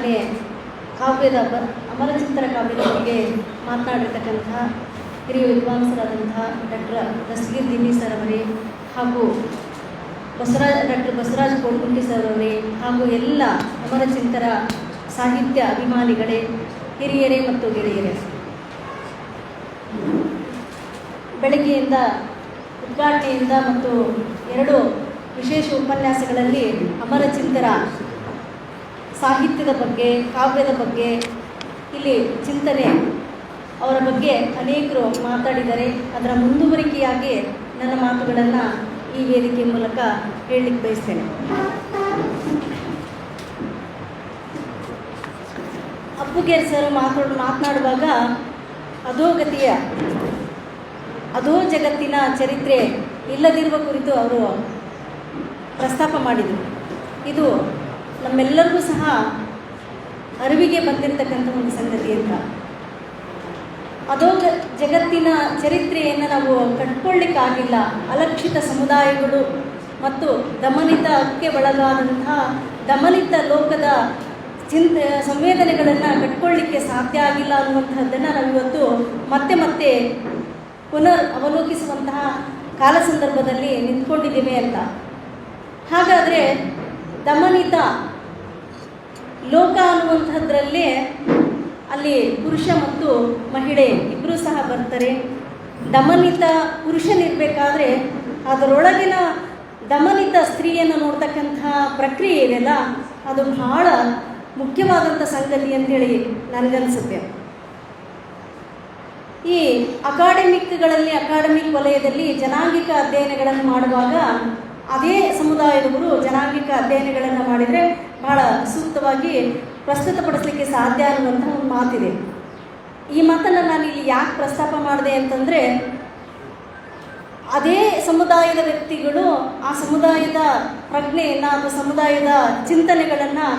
ನಾನೇ ಕಾವ್ಯದ ಅಮರಚಿಂತರ ಕಾವ್ಯದ ಬಗ್ಗೆ ಮಾತನಾಡಿರ್ತಕ್ಕಂತಹ ಹಿರಿಯ ವಿದ್ವಾಂಸರಾದಂತಹ ಡಾಕ್ಟರ್ ದಸ್ತಗೀರ್ ದಿನ್ನಿ ಸರ್ ಅವರೇ ಹಾಗೂ ಡಾಕ್ಟರ್ ಬಸವರಾಜ್ ಕೋಟಗುಂಟಿ ಸರ್ ಅವರೇ ಹಾಗೂ ಎಲ್ಲ ಅಮರಚಿಂತರ ಸಾಹಿತ್ಯ ಅಭಿಮಾನಿಗಳೇ, ಹಿರಿಯರೇ ಮತ್ತು ಗೆಳೆಯರೇ, ಬೆಳಗ್ಗೆಯಿಂದ ಉದ್ಘಾಟನೆಯಿಂದ ಮತ್ತು 2 ವಿಶೇಷ ಉಪನ್ಯಾಸಗಳಲ್ಲಿ ಅಮರಚಿಂತರ ಸಾಹಿತ್ಯದ ಬಗ್ಗೆ, ಕಾವ್ಯದ ಬಗ್ಗೆ, ಇಲ್ಲಿ ಚಿಂತನೆ ಅವರ ಬಗ್ಗೆ ಅನೇಕರು ಮಾತಾಡಿದ್ದಾರೆ. ಅದರ ಮುಂದುವರಿಕೆಯಾಗಿ ನನ್ನ ಮಾತುಗಳನ್ನು ಈ ವೇದಿಕೆ ಮೂಲಕ ಹೇಳಲಿಕ್ಕೆ ಬಯಸ್ತೇನೆ. ಅಪ್ಪುಗೇರ್ ಸರ್ ಮಾತನಾಡುವಾಗ ಅಧೋ ಜಗತ್ತಿನ ಚರಿತ್ರೆ ಇಲ್ಲದಿರುವ ಕುರಿತು ಅವರು ಪ್ರಸ್ತಾಪ ಮಾಡಿದರು. ಇದು ನಮ್ಮೆಲ್ಲರಿಗೂ ಸಹ ಅರಿವಿಗೆ ಬಂದಿರತಕ್ಕಂಥ ಒಂದು ಸಂಗತಿ ಅಂತ. ಜಗತ್ತಿನ ಚರಿತ್ರೆಯನ್ನು ನಾವು ಕಟ್ಕೊಳ್ಳಿಕ್ಕಾಗಿಲ್ಲ. ಅಲಕ್ಷಿತ ಸಮುದಾಯಗಳು ಮತ್ತು ದಮನಿತಕ್ಕೆ ಒಳಗಾದಂತಹ ದಮನಿತ ಲೋಕದ ಸಂವೇದನೆಗಳನ್ನು ಕಟ್ಕೊಳ್ಳಿಕ್ಕೆ ಸಾಧ್ಯ ಆಗಿಲ್ಲ ಅನ್ನುವಂತಹದ್ದನ್ನು ನಾವಿವತ್ತು ಮತ್ತೆ ಪುನರ್ ಅವಲೋಕಿಸುವಂತಹ ಕಾಲ ಸಂದರ್ಭದಲ್ಲಿ ನಿಂತ್ಕೊಂಡಿದ್ದೇವೆ ಅಂತ. ಹಾಗಾದರೆ ದಮನಿತ ಲೋಕ ಅನ್ನುವಂಥದ್ರಲ್ಲೇ ಅಲ್ಲಿ ಪುರುಷ ಮತ್ತು ಮಹಿಳೆ ಇಬ್ಬರೂ ಸಹ ಬರ್ತಾರೆ. ದಮನಿತ ಪುರುಷನಿರಬೇಕಾದ್ರೆ ಅದರೊಳಗಿನ ದಮನಿತ ಸ್ತ್ರೀಯನ್ನು ನೋಡ್ತಕ್ಕಂಥ ಪ್ರಕ್ರಿಯೆ ಇದೆಯಲ್ಲ, ಅದು ಬಹಳ ಮುಖ್ಯವಾದಂಥ ಸಂಗತಿ ಅಂತೇಳಿ ನನಗನ್ಸುತ್ತೆ. ಈ ಅಕಾಡೆಮಿಕ್ ವಲಯದಲ್ಲಿ ಜನಾಂಗಿಕ ಅಧ್ಯಯನಗಳನ್ನು ಮಾಡುವಾಗ ಅದೇ ಸಮುದಾಯದವರು ಜನಾಂಗಿಕ ಅಧ್ಯಯನಗಳನ್ನು ಮಾಡಿದರೆ ಬಹಳ ಸೂಕ್ತವಾಗಿ ಪ್ರಸ್ತುತಪಡಿಸಲಿಕ್ಕೆ ಸಾಧ್ಯ ಅನ್ನುವಂಥ ಒಂದು ಮಾತಿದೆ. ಈ ಮಾತನ್ನು ನಾನು ಇಲ್ಲಿ ಯಾಕೆ ಪ್ರಸ್ತಾಪ ಮಾಡಿದೆ ಅಂತಂದರೆ, ಅದೇ ಸಮುದಾಯದ ವ್ಯಕ್ತಿಗಳು ಆ ಸಮುದಾಯದ ಪ್ರಜ್ಞೆಯನ್ನು ಅಥವಾ ಸಮುದಾಯದ ಚಿಂತನೆಗಳನ್ನು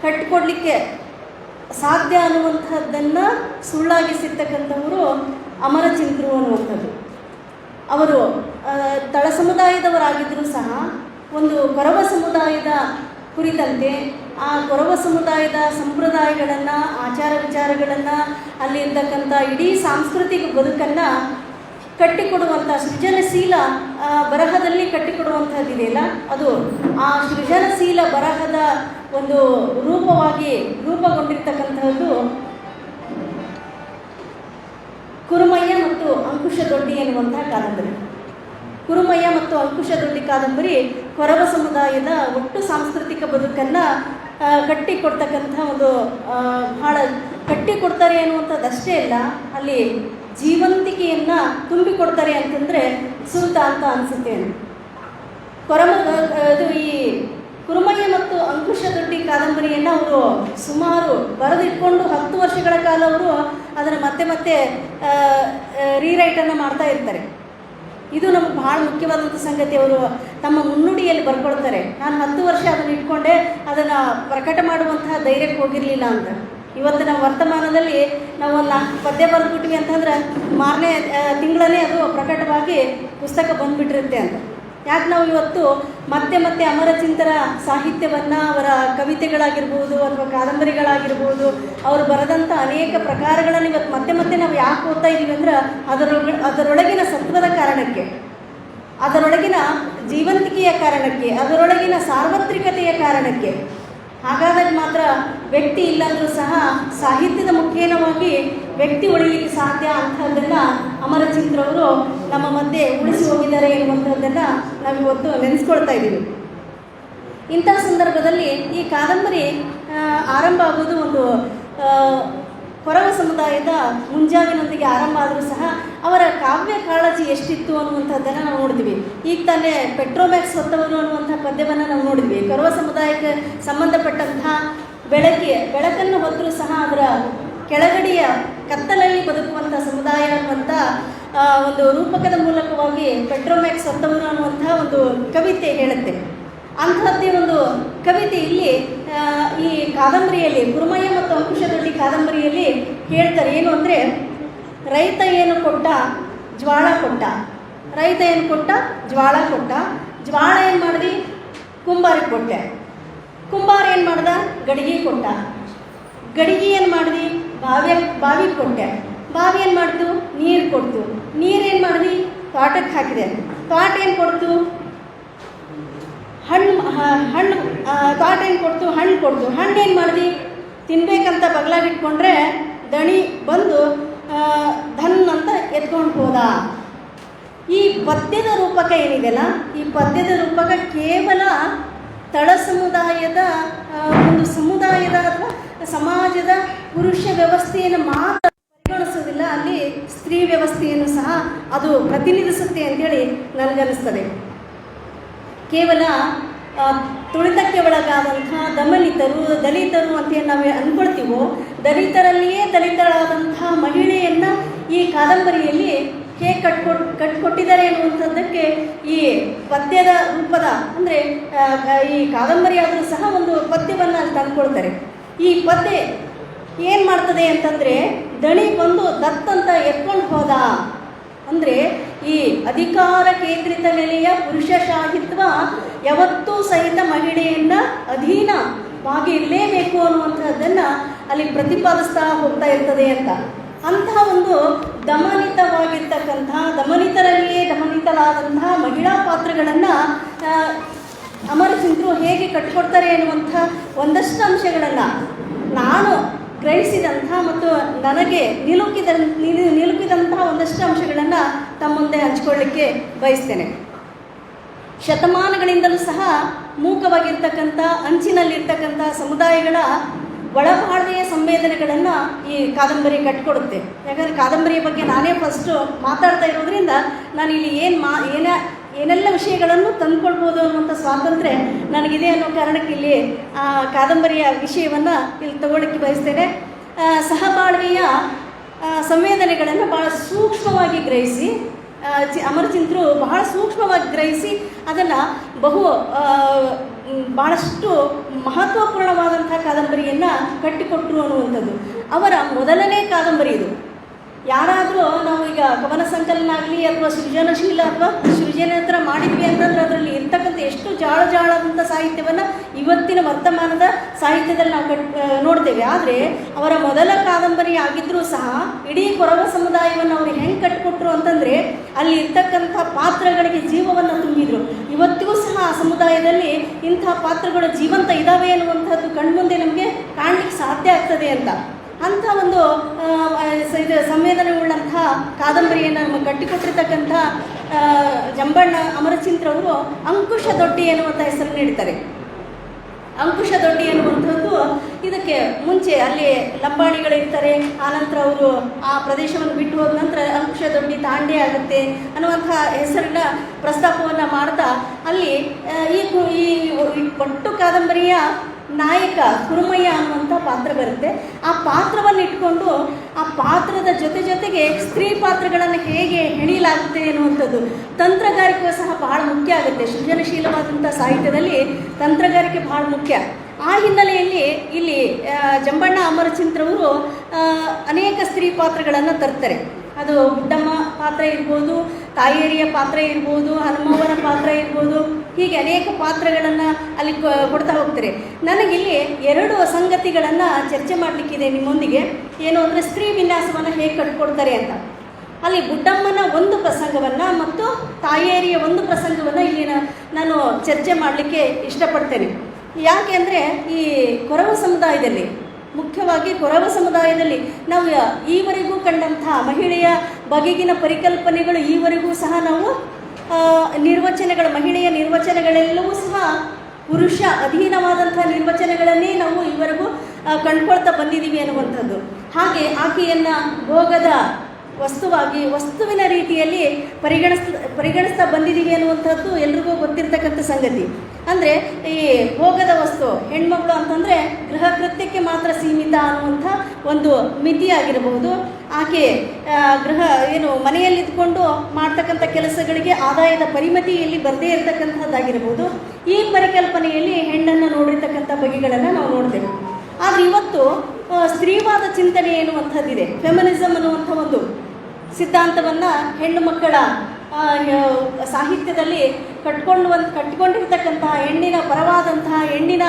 ಕಟ್ಟಿಕೊಡ್ಲಿಕ್ಕೆ ಸಾಧ್ಯ ಅನ್ನುವಂಥದ್ದನ್ನು ಸುಳ್ಳಾಗಿಸಿರ್ತಕ್ಕಂಥವರು ಅಮರಚಿಂತರು ಅನ್ನುವಂಥದ್ದು. ಅವರು ತಳ ಸಮುದಾಯದವರಾಗಿದ್ದರೂ ಸಹ ಒಂದು ಕೊರವ ಸಮುದಾಯದ ಕುರಿತಂತೆ ಆ ಕೊರವ ಸಮುದಾಯದ ಸಂಪ್ರದಾಯಗಳನ್ನು, ಆಚಾರ ವಿಚಾರಗಳನ್ನು, ಅಲ್ಲಿರ್ತಕ್ಕಂಥ ಇಡೀ ಸಾಂಸ್ಕೃತಿಕ ಬದುಕನ್ನು ಕಟ್ಟಿಕೊಡುವಂಥ ಸೃಜನಶೀಲ ಬರಹದಲ್ಲಿ ಕಟ್ಟಿಕೊಡುವಂಥದ್ದಿದೆಯಲ್ಲ, ಅದು ಆ ಸೃಜನಶೀಲ ಬರಹದ ಒಂದು ರೂಪಗೊಂಡಿರ್ತಕ್ಕಂಥದ್ದು ಕುರುಮಯ್ಯ ಮತ್ತು ಅಂಕುಶದೊಡ್ಡಿ ಎನ್ನುವಂತಹ ಕಾದಂಬರಿ. ಕುರುಮಯ್ಯ ಮತ್ತು ಅಂಕುಶದೊಡ್ಡಿ ಕಾದಂಬರಿ ಕೊರವ ಸಮುದಾಯದ ಒಟ್ಟು ಸಾಂಸ್ಕೃತಿಕ ಬದುಕನ್ನು ಕಟ್ಟಿಕೊಡ್ತಕ್ಕಂಥ ಒಂದು ಬಹಳ ಕಟ್ಟಿಕೊಡ್ತಾರೆ ಅನ್ನುವಂಥದ್ದಷ್ಟೇ ಅಲ್ಲ, ಅಲ್ಲಿ ಜೀವಂತಿಕೆಯನ್ನು ತುಂಬಿಕೊಡ್ತಾರೆ ಅಂತಂದರೆ ಸೂಕ್ತ ಅಂತ ಅನಿಸುತ್ತೆ. ಈ ಕುರುಮಯ್ಯ ಮತ್ತು ಅಂಕುಶದೊಡ್ಡಿ ಕಾದಂಬರಿಯನ್ನು ಅವರು ಸುಮಾರು ಬರೆದಿಟ್ಕೊಂಡು 10 ವರ್ಷಗಳ ಕಾಲ ಅವರು ಅದನ್ನು ಮತ್ತೆ ರೀರೈಟನ್ನು ಮಾಡ್ತಾ ಇರ್ತಾರೆ. ಇದು ನಮಗೆ ಭಾಳ ಮುಖ್ಯವಾದಂಥ ಸಂಗತಿ. ಅವರು ತಮ್ಮ ಮುನ್ನುಡಿಯಲ್ಲಿ ಬರ್ಕೊಳ್ತಾರೆ, ನಾನು 10 ವರ್ಷ ಅದನ್ನು ಇಟ್ಕೊಂಡೆ, ಅದನ್ನು ಪ್ರಕಟ ಮಾಡುವಂತಹ ಧೈರ್ಯಕ್ಕೆ ಹೋಗಿರಲಿಲ್ಲ ಅಂತ. ಇವತ್ತು ನಾವು ವರ್ತಮಾನದಲ್ಲಿ ನಾವು 4 ಪದ್ಯ ಬರೆದ್ಬಿಟ್ವಿ ಅಂತಂದ್ರೆ ಮಾರನೇ ತಿಂಗಳೇ ಅದು ಪ್ರಕಟವಾಗಿ ಪುಸ್ತಕ ಬಂದುಬಿಟ್ಟಿರುತ್ತೆ ಅಂತ. ಯಾಕೆ ನಾವು ಇವತ್ತು ಮತ್ತೆ ಅಮರಚಿಂತರ ಸಾಹಿತ್ಯವನ್ನು, ಅವರ ಕವಿತೆಗಳಾಗಿರ್ಬೋದು ಅಥವಾ ಕಾದಂಬರಿಗಳಾಗಿರ್ಬೋದು, ಅವರು ಬರೆದಂಥ ಅನೇಕ ಪ್ರಕಾರಗಳನ್ನು ಇವತ್ತು ಮತ್ತೆ ನಾವು ಯಾಕೆ ಓದ್ತಾ ಇದ್ದೀವಿ ಅಂದ್ರೆ ಅದರೊಳಗಿನ ಸತ್ವದ ಕಾರಣಕ್ಕೆ, ಅದರೊಳಗಿನ ಜೀವಂತಿಕೆಯ ಕಾರಣಕ್ಕೆ, ಅದರೊಳಗಿನ ಸಾರ್ವತ್ರಿಕತೆಯ ಕಾರಣಕ್ಕೆ. ಹಾಗಾದಾಗ ಮಾತ್ರ ವ್ಯಕ್ತಿ ಇಲ್ಲಾಂದರೂ ಸಹ ಸಾಹಿತ್ಯದ ಮುಖೇನವಾಗಿ ವ್ಯಕ್ತಿ ಉಳಿಯಲಿಕ್ಕೆ ಸಾಧ್ಯ ಅಂಥದ್ದನ್ನು ಅಮರಚಿಂತ್ರವರು ನಮ್ಮ ಮಧ್ಯೆ ಉಳಿಸಿ ಹೋಗಿದ್ದಾರೆ ಎನ್ನುವಂಥದ್ದನ್ನು ನಾವಿವತ್ತು ನೆನೆಸ್ಕೊಳ್ತಾ ಇದ್ದೀವಿ. ಇಂಥ ಸಂದರ್ಭದಲ್ಲಿ ಈ ಕಾದಂಬರಿ ಆರಂಭ ಆಗೋದು ಒಂದು ಕೊರವ ಸಮುದಾಯದ ಮುಂಜಾವಿನೊಂದಿಗೆ ಆರಂಭ ಆದರೂ ಸಹ ಅವರ ಕಾವ್ಯ ಕಾಳಜಿ ಎಷ್ಟಿತ್ತು ಅನ್ನುವಂಥದ್ದನ್ನು ನಾವು ನೋಡಿದ್ವಿ. ಈಗ ತಾನೇ ಪೆಟ್ರೋಮ್ಯಾಕ್ಸ್ ಹೊತ್ತವರು ಅನ್ನುವಂಥ ಪದ್ಯವನ್ನು ನಾವು ನೋಡಿದ್ವಿ. ಕೊರವ ಸಮುದಾಯಕ್ಕೆ ಸಂಬಂಧಪಟ್ಟಂತಹ ಬೆಳಕನ್ನು ಹೊತ್ತರೂ ಸಹ ಅದರ ಕೆಳಗಡೆಯ ಕತ್ತಲಲ್ಲಿ ಬದುಕುವಂಥ ಸಮುದಾಯ ಅನ್ನುವಂಥ ಒಂದು ರೂಪಕದ ಮೂಲಕವಾಗಿ ಪೆಟ್ರೋಮ್ಯಾಕ್ಸ್ ಹೊತ್ತವರು ಅನ್ನುವಂಥ ಒಂದು ಕವಿತೆ ಹೇಳುತ್ತೆ. ಅಂಥದ್ದೇ ಒಂದು ಕವಿತೆ ಇಲ್ಲಿ ಈ ಕಾದಂಬರಿಯಲ್ಲಿ ಕುರುಮಯ್ಯ ಮತ್ತು ಅಂಕುಶದೊಡ್ಡಿ ಕಾದಂಬರಿಯಲ್ಲಿ ಹೇಳ್ತಾರೆ. ಏನು ಅಂದರೆ, ರೈತ ಏನು ಕೊಟ್ಟ, ಜ್ವಾಳ ಕೊಟ್ಟ. ರೈತ ಏನು ಕೊಟ್ಟ, ಜ್ವಾಳ ಕೊಟ್ಟ. ಜ್ವಾಳ ಏನು ಮಾಡಿದ್ವಿ, ಕುಂಬಾರಿಗೆ ಕೊಟ್ಟೆ. ಕುಂಬಾರ ಏನು ಮಾಡ್ದ, ಗಡಿಗೆ ಕೊಟ್ಟ. ಗಡಿಗೆ ಏನು ಮಾಡಿದ್ವಿ, ಬಾವಿ ಕೊಟ್ಟೆ, ಬಾವಿ ಏನು ಮಾಡ್ತು, ನೀರು ಕೊಡ್ತು, ನೀರೇನು ಮಾಡಿದ್ವಿ, ತೋಟಕ್ಕೆ ಹಾಕಿದೆ, ತೋಟ ಏನು ಕೊಡ್ತು, ಹಣ್ಣು ತೋಟ ಏನು ಕೊಡ್ತು, ಹಣ್ಣು ಕೊಡ್ತು, ಹಣ್ಣು ಏನು ಮಾಡಿದ್ವಿ, ತಿನ್ಬೇಕಂತ ಬಗಲಾಗಿಟ್ಕೊಂಡ್ರೆ ದಣಿ ಬಂದು ಧನ್ ಅಂತ ಎತ್ಕೊಂಡು ಹೋದ. ಈ ಪದ್ಯದ ರೂಪಕ ಏನಿದೆಯಲ್ಲ, ಈ ಪದ್ಯದ ರೂಪಕ ಕೇವಲ ತಳ ಸಮುದಾಯದ ಒಂದು ಸಮುದಾಯದ ಅಥವಾ ಸಮಾಜದ ಪುರುಷ ವ್ಯವಸ್ಥೆಯನ್ನು ಮಾತ್ರ ಪರಿಗಣಿಸೋದಿಲ್ಲ, ಅಲ್ಲಿ ಸ್ತ್ರೀ ವ್ಯವಸ್ಥೆಯನ್ನು ಸಹ ಅದು ಪ್ರತಿನಿಧಿಸುತ್ತೆ ಅಂತೇಳಿ ನನಗನ್ನಿಸ್ತದೆ. ಕೇವಲ ತುಳಿತಕ್ಕೆ ಒಳಗಾದಂಥ ದಲಿತರು ಅಂತೇಳಿ ನಾವು ಅಂದ್ಕೊಳ್ತೀವೋ, ದಲಿತರಲ್ಲಿಯೇ ದಲಿತರಾದಂಥ ಮಹಿಳೆಯನ್ನು ಈ ಕಾದಂಬರಿಯಲ್ಲಿ ಹೇಗೆ ಕಟ್ಕೊಟ್ಟಿದ್ದಾರೆ ಅನ್ನುವಂಥದ್ದಕ್ಕೆ ಈ ಪದ್ಯದ ರೂಪದ ಅಂದರೆ ಈ ಕಾದಂಬರಿ ಆದರೂ ಸಹ ಒಂದು ಪದ್ಯವನ್ನು ಅಲ್ಲಿ ತಂದುಕೊಳ್ತಾರೆ. ಈ ಪದ್ಯ ಏನು ಮಾಡ್ತದೆ ಅಂತಂದರೆ, ದಣಿ ಬಂದು ದತ್ತಂತ ಎತ್ಕೊಂಡು ಹೋದ ಅಂದರೆ ಈ ಅಧಿಕಾರ ಕೇಂದ್ರಿತ ನೆಲೆಯ ಪುರುಷಶಾಹಿತ್ವ ಯಾವತ್ತೂ ಸಹಿತ ಮಹಿಳೆಯನ್ನು ಅಧೀನವಾಗಿ ಇರಲೇಬೇಕು ಅನ್ನುವಂಥದ್ದನ್ನು ಅಲ್ಲಿ ಪ್ರತಿಪಾದಿಸ್ತಾ ಹೋಗ್ತಾ ಇರ್ತದೆ ಅಂತ. ಅಂತಹ ಒಂದು ದಮನಿತರಲ್ಲಿಯೇ ದಮನಿತರಾದಂತಹ ಮಹಿಳಾ ಪಾತ್ರಗಳನ್ನು ಅಮರಚಿಂದ್ರು ಹೇಗೆ ಕಟ್ಟಿಕೊಡ್ತಾರೆ ಎನ್ನುವಂಥ ಒಂದಷ್ಟು ಅಂಶಗಳನ್ನು ನಾನು ಗ್ರಹಿಸಿದಂಥ ಮತ್ತು ನನಗೆ ನಿಲುಕಿದಂತಹ ಒಂದಷ್ಟು ಅಂಶಗಳನ್ನು ತಮ್ಮ ಮುಂದೆ ಹಂಚಿಕೊಳ್ಳಿಕ್ಕೆ ಬಯಸ್ತೇನೆ. ಶತಮಾನಗಳಿಂದಲೂ ಸಹ ಮೂಕವಾಗಿರ್ತಕ್ಕಂಥ ಅಂಚಿನಲ್ಲಿರ್ತಕ್ಕಂಥ ಸಮುದಾಯಗಳ ಒಳಬಾಳ್ವೆಯ ಸಂವೇದನೆಗಳನ್ನು ಈ ಕಾದಂಬರಿ ಕಟ್ಟಿಕೊಡುತ್ತೆ. ಯಾಕಂದರೆ ಕಾದಂಬರಿಯ ಬಗ್ಗೆ ನಾನೇ ಫಸ್ಟು ಮಾತಾಡ್ತಾ ಇರೋದ್ರಿಂದ ನಾನು ಇಲ್ಲಿ ಏನೆಲ್ಲ ವಿಷಯಗಳನ್ನು ತಂದುಕೊಳ್ಬೋದು ಅನ್ನುವಂಥ ಸ್ವಾತಂತ್ರ್ಯ ನನಗಿದೆ ಅನ್ನೋ ಕಾರಣಕ್ಕೆ ಇಲ್ಲಿ ಕಾದಂಬರಿಯ ವಿಷಯವನ್ನು ಇಲ್ಲಿ ತಗೊಳ್ಳಿಕ್ಕೆ ಬಯಸ್ತೇನೆ. ಸಹಬಾಳ್ವೆಯ ಸಂವೇದನೆಗಳನ್ನು ಭಾಳ ಸೂಕ್ಷ್ಮವಾಗಿ ಗ್ರಹಿಸಿ ಅಮರಚಿಂದ್ರು ಬಹಳ ಸೂಕ್ಷ್ಮವಾಗಿ ಗ್ರಹಿಸಿ ಅದನ್ನು ಭಾಳಷ್ಟು ಮಹತ್ವಪೂರ್ಣವಾದಂಥ ಕಾದಂಬರಿಯನ್ನು ಕಟ್ಟಿಕೊಟ್ಟರು ಅನ್ನುವಂಥದ್ದು ಅವರ ಮೊದಲನೇ ಕಾದಂಬರಿ ಇದು. ಯಾರಾದರೂ ನಾವು ಈಗ ಕವನ ಸಂಕಲನ ಆಗಲಿ ಅಥವಾ ಸೃಜನಶೀಲ ಅಥವಾ ಸೃಜನೇತರ ಮಾಡಿದ್ವಿ ಅಂತಂದ್ರೆ ಅದರಲ್ಲಿ ಇರ್ತಕ್ಕಂಥ ಎಷ್ಟು ಜಾಳಾದಂಥ ಸಾಹಿತ್ಯವನ್ನು ಇವತ್ತಿನ ವರ್ತಮಾನದ ಸಾಹಿತ್ಯದಲ್ಲಿ ನಾವು ನೋಡ್ತೇವೆ. ಆದರೆ ಅವರ ಮೊದಲ ಕಾದಂಬರಿ ಆಗಿದ್ದರೂ ಸಹ ಇಡೀ ಕೊರವ ಸಮುದಾಯವನ್ನು ಅವರು ಹೆಂಗೆ ಕಟ್ಟಿಕೊಟ್ರು ಅಂತಂದರೆ ಅಲ್ಲಿ ಇರ್ತಕ್ಕಂಥ ಪಾತ್ರಗಳಿಗೆ ಜೀವವನ್ನು ತುಂಬಿದ್ರು. ಇವತ್ತಿಗೂ ಸಹ ಆ ಸಮುದಾಯದಲ್ಲಿ ಇಂಥ ಪಾತ್ರಗಳು ಜೀವಂತ ಇದ್ದಾವೆ ಅನ್ನುವಂಥದ್ದು ಕಣ್ಮುಂದೆ ನಮಗೆ ಕಾಣಲಿಕ್ಕೆ ಸಾಧ್ಯ ಆಗ್ತದೆ ಅಂತ. ಅಂಥ ಒಂದು ಸಂವೇದನೆಯುಳ್ಳಂಥ ಕಾದಂಬರಿಯನ್ನು ನಮಗೆ ಕಟ್ಟಿಕೊಟ್ಟಿರ್ತಕ್ಕಂಥ ಜಂಬಣ್ಣ ಅಮರಚಿಂತ್ರವರು ಅಂಕುಶ ದೊಡ್ಡಿ ಎನ್ನುವಂಥ ಹೆಸರು ನೀಡ್ತಾರೆ. ಅಂಕುಶ ದೊಡ್ಡಿ ಎನ್ನುವಂಥದ್ದು ಇದಕ್ಕೆ ಮುಂಚೆ ಅಲ್ಲಿ ಲಂಬಾಣಿಗಳಿರ್ತಾರೆ, ಆನಂತರ ಅವರು ಆ ಪ್ರದೇಶವನ್ನು ಬಿಟ್ಟು ಹೋದ ನಂತರ ಅಂಕುಶ ದೊಡ್ಡಿ ತಾಂಡೆ ಆಗುತ್ತೆ ಅನ್ನುವಂಥ ಹೆಸರಿನ ಪ್ರಸ್ತಾಪವನ್ನು ಮಾಡ್ತಾ ಅಲ್ಲಿ ಈ ಒಟ್ಟು ಕಾದಂಬರಿಯ ನಾಯಕ ಕುರುಮಯ್ಯ ಅನ್ನುವಂಥ ಪಾತ್ರ ಬರುತ್ತೆ. ಆ ಪಾತ್ರವನ್ನು ಇಟ್ಕೊಂಡು ಆ ಪಾತ್ರದ ಜೊತೆಗೆ ಸ್ತ್ರೀ ಪಾತ್ರಗಳನ್ನು ಹೇಗೆ ಹೆಣಿಲಾಗುತ್ತೆ ಅನ್ನುವಂಥದ್ದು ತಂತ್ರಗಾರಿಕೆ ಸಹ ಬಹಳ ಮುಖ್ಯ ಆಗುತ್ತೆ. ಸೃಜನಶೀಲವಾದಂಥ ಸಾಹಿತ್ಯದಲ್ಲಿ ತಂತ್ರಗಾರಿಕೆ ಬಹಳ ಮುಖ್ಯ. ಆ ಹಿನ್ನೆಲೆಯಲ್ಲಿ ಇಲ್ಲಿ ಜಂಬಣ್ಣ ಅಮರಚಿಂತ್ರವರು ಅನೇಕ ಸ್ತ್ರೀ ಪಾತ್ರಗಳನ್ನು ತರ್ತಾರೆ. ಅದು ಬುಡ್ಡಮ್ಮ ಪಾತ್ರ ಇರ್ಬೋದು, ತಾಯಿಯರಿಯ ಪಾತ್ರ ಇರ್ಬೋದು, ಹನುಮವ್ವನ ಪಾತ್ರ ಇರ್ಬೋದು, ಹೀಗೆ ಅನೇಕ ಪಾತ್ರಗಳನ್ನು ಅಲ್ಲಿ ಕೊಡ್ತಾ ಹೋಗ್ತಾರೆ. ನನಗಿಲ್ಲಿ ಎರಡು ಸಂಗತಿಗಳನ್ನು ಚರ್ಚೆ ಮಾಡಲಿಕ್ಕಿದೆ ನಿಮ್ಮೊಂದಿಗೆ. ಏನು ಅಂದರೆ ಸ್ತ್ರೀ ವಿನ್ಯಾಸವನ್ನು ಹೇಗೆ ಕಟ್ಕೊಡ್ತಾರೆ ಅಂತ. ಅಲ್ಲಿ ಬುಡ್ಡಮ್ಮನ ಒಂದು ಪ್ರಸಂಗವನ್ನು ಮತ್ತು ತಾಯಿಯರಿಯ ಒಂದು ಪ್ರಸಂಗವನ್ನು ಇಲ್ಲಿ ನಾನು ಚರ್ಚೆ ಮಾಡಲಿಕ್ಕೆ ಇಷ್ಟಪಡ್ತೇನೆ. ಯಾಕೆ ಅಂದರೆ ಈ ಕೊರವ ಸಮುದಾಯದಲ್ಲಿ, ಮುಖ್ಯವಾಗಿ ಕೊರವ ಸಮುದಾಯದಲ್ಲಿ ನಾವು ಈವರೆಗೂ ಕಂಡಂಥ ಮಹಿಳೆಯ ಬಗೆಗಿನ ಪರಿಕಲ್ಪನೆಗಳು ಈವರೆಗೂ ಸಹ ನಾವು ಮಹಿಳೆಯ ನಿರ್ವಚನಗಳೆಲ್ಲವೂ ಸಹ ಪುರುಷ ಅಧೀನವಾದಂಥ ನಿರ್ವಚನಗಳನ್ನೇ ನಾವು ಈವರೆಗೂ ಕಂಡುಕೊಳ್ತಾ ಬಂದಿದ್ದೀವಿ ಅನ್ನುವಂಥದ್ದು. ಹಾಗೆ ಆಕೆಯನ್ನು ಭೋಗದ ವಸ್ತುವಿನ ರೀತಿಯಲ್ಲಿ ಪರಿಗಣಿಸ್ತಾ ಬಂದಿದ್ದೀವಿ ಅನ್ನುವಂಥದ್ದು ಎಲ್ರಿಗೂ ಗೊತ್ತಿರ್ತಕ್ಕಂಥ ಸಂಗತಿ. ಅಂದರೆ ಈ ಭೋಗದ ವಸ್ತು ಹೆಣ್ಮಗಳು ಅಂತಂದರೆ ಗೃಹ ಕೃತ್ಯಕ್ಕೆ ಮಾತ್ರ ಸೀಮಿತ ಅನ್ನುವಂಥ ಒಂದು ಮಿತಿಯಾಗಿರಬಹುದು. ಆಕೆ ಮನೆಯಲ್ಲಿದ್ದುಕೊಂಡು ಮಾಡ್ತಕ್ಕಂಥ ಕೆಲಸಗಳಿಗೆ ಆದಾಯದ ಪರಿಮಿತಿಯಲ್ಲಿ ಬರದೇ ಇರತಕ್ಕಂಥದ್ದಾಗಿರ್ಬೋದು. ಈ ಪರಿಕಲ್ಪನೆಯಲ್ಲಿ ಹೆಣ್ಣನ್ನು ನೋಡಿರ್ತಕ್ಕಂಥ ಬಗೆಗಳನ್ನು ನಾವು ನೋಡ್ತೇವೆ. ಆದರೆ ಇವತ್ತು ಸ್ತ್ರೀವಾದ ಚಿಂತನೆ ಎನ್ನುವಂಥದ್ದಿದೆ. ಫೆಮಿನಿಸಮ್ ಅನ್ನುವಂಥ ಒಂದು ಸಿದ್ಧಾಂತವನ್ನು ಹೆಣ್ಣು ಮಕ್ಕಳ ಸಾಹಿತ್ಯದಲ್ಲಿ ಕಟ್ಟಿಕೊಂಡಿರ್ತಕ್ಕಂತಹ ಹೆಣ್ಣಿನ ಪರವಾದಂತಹ ಹೆಣ್ಣಿನ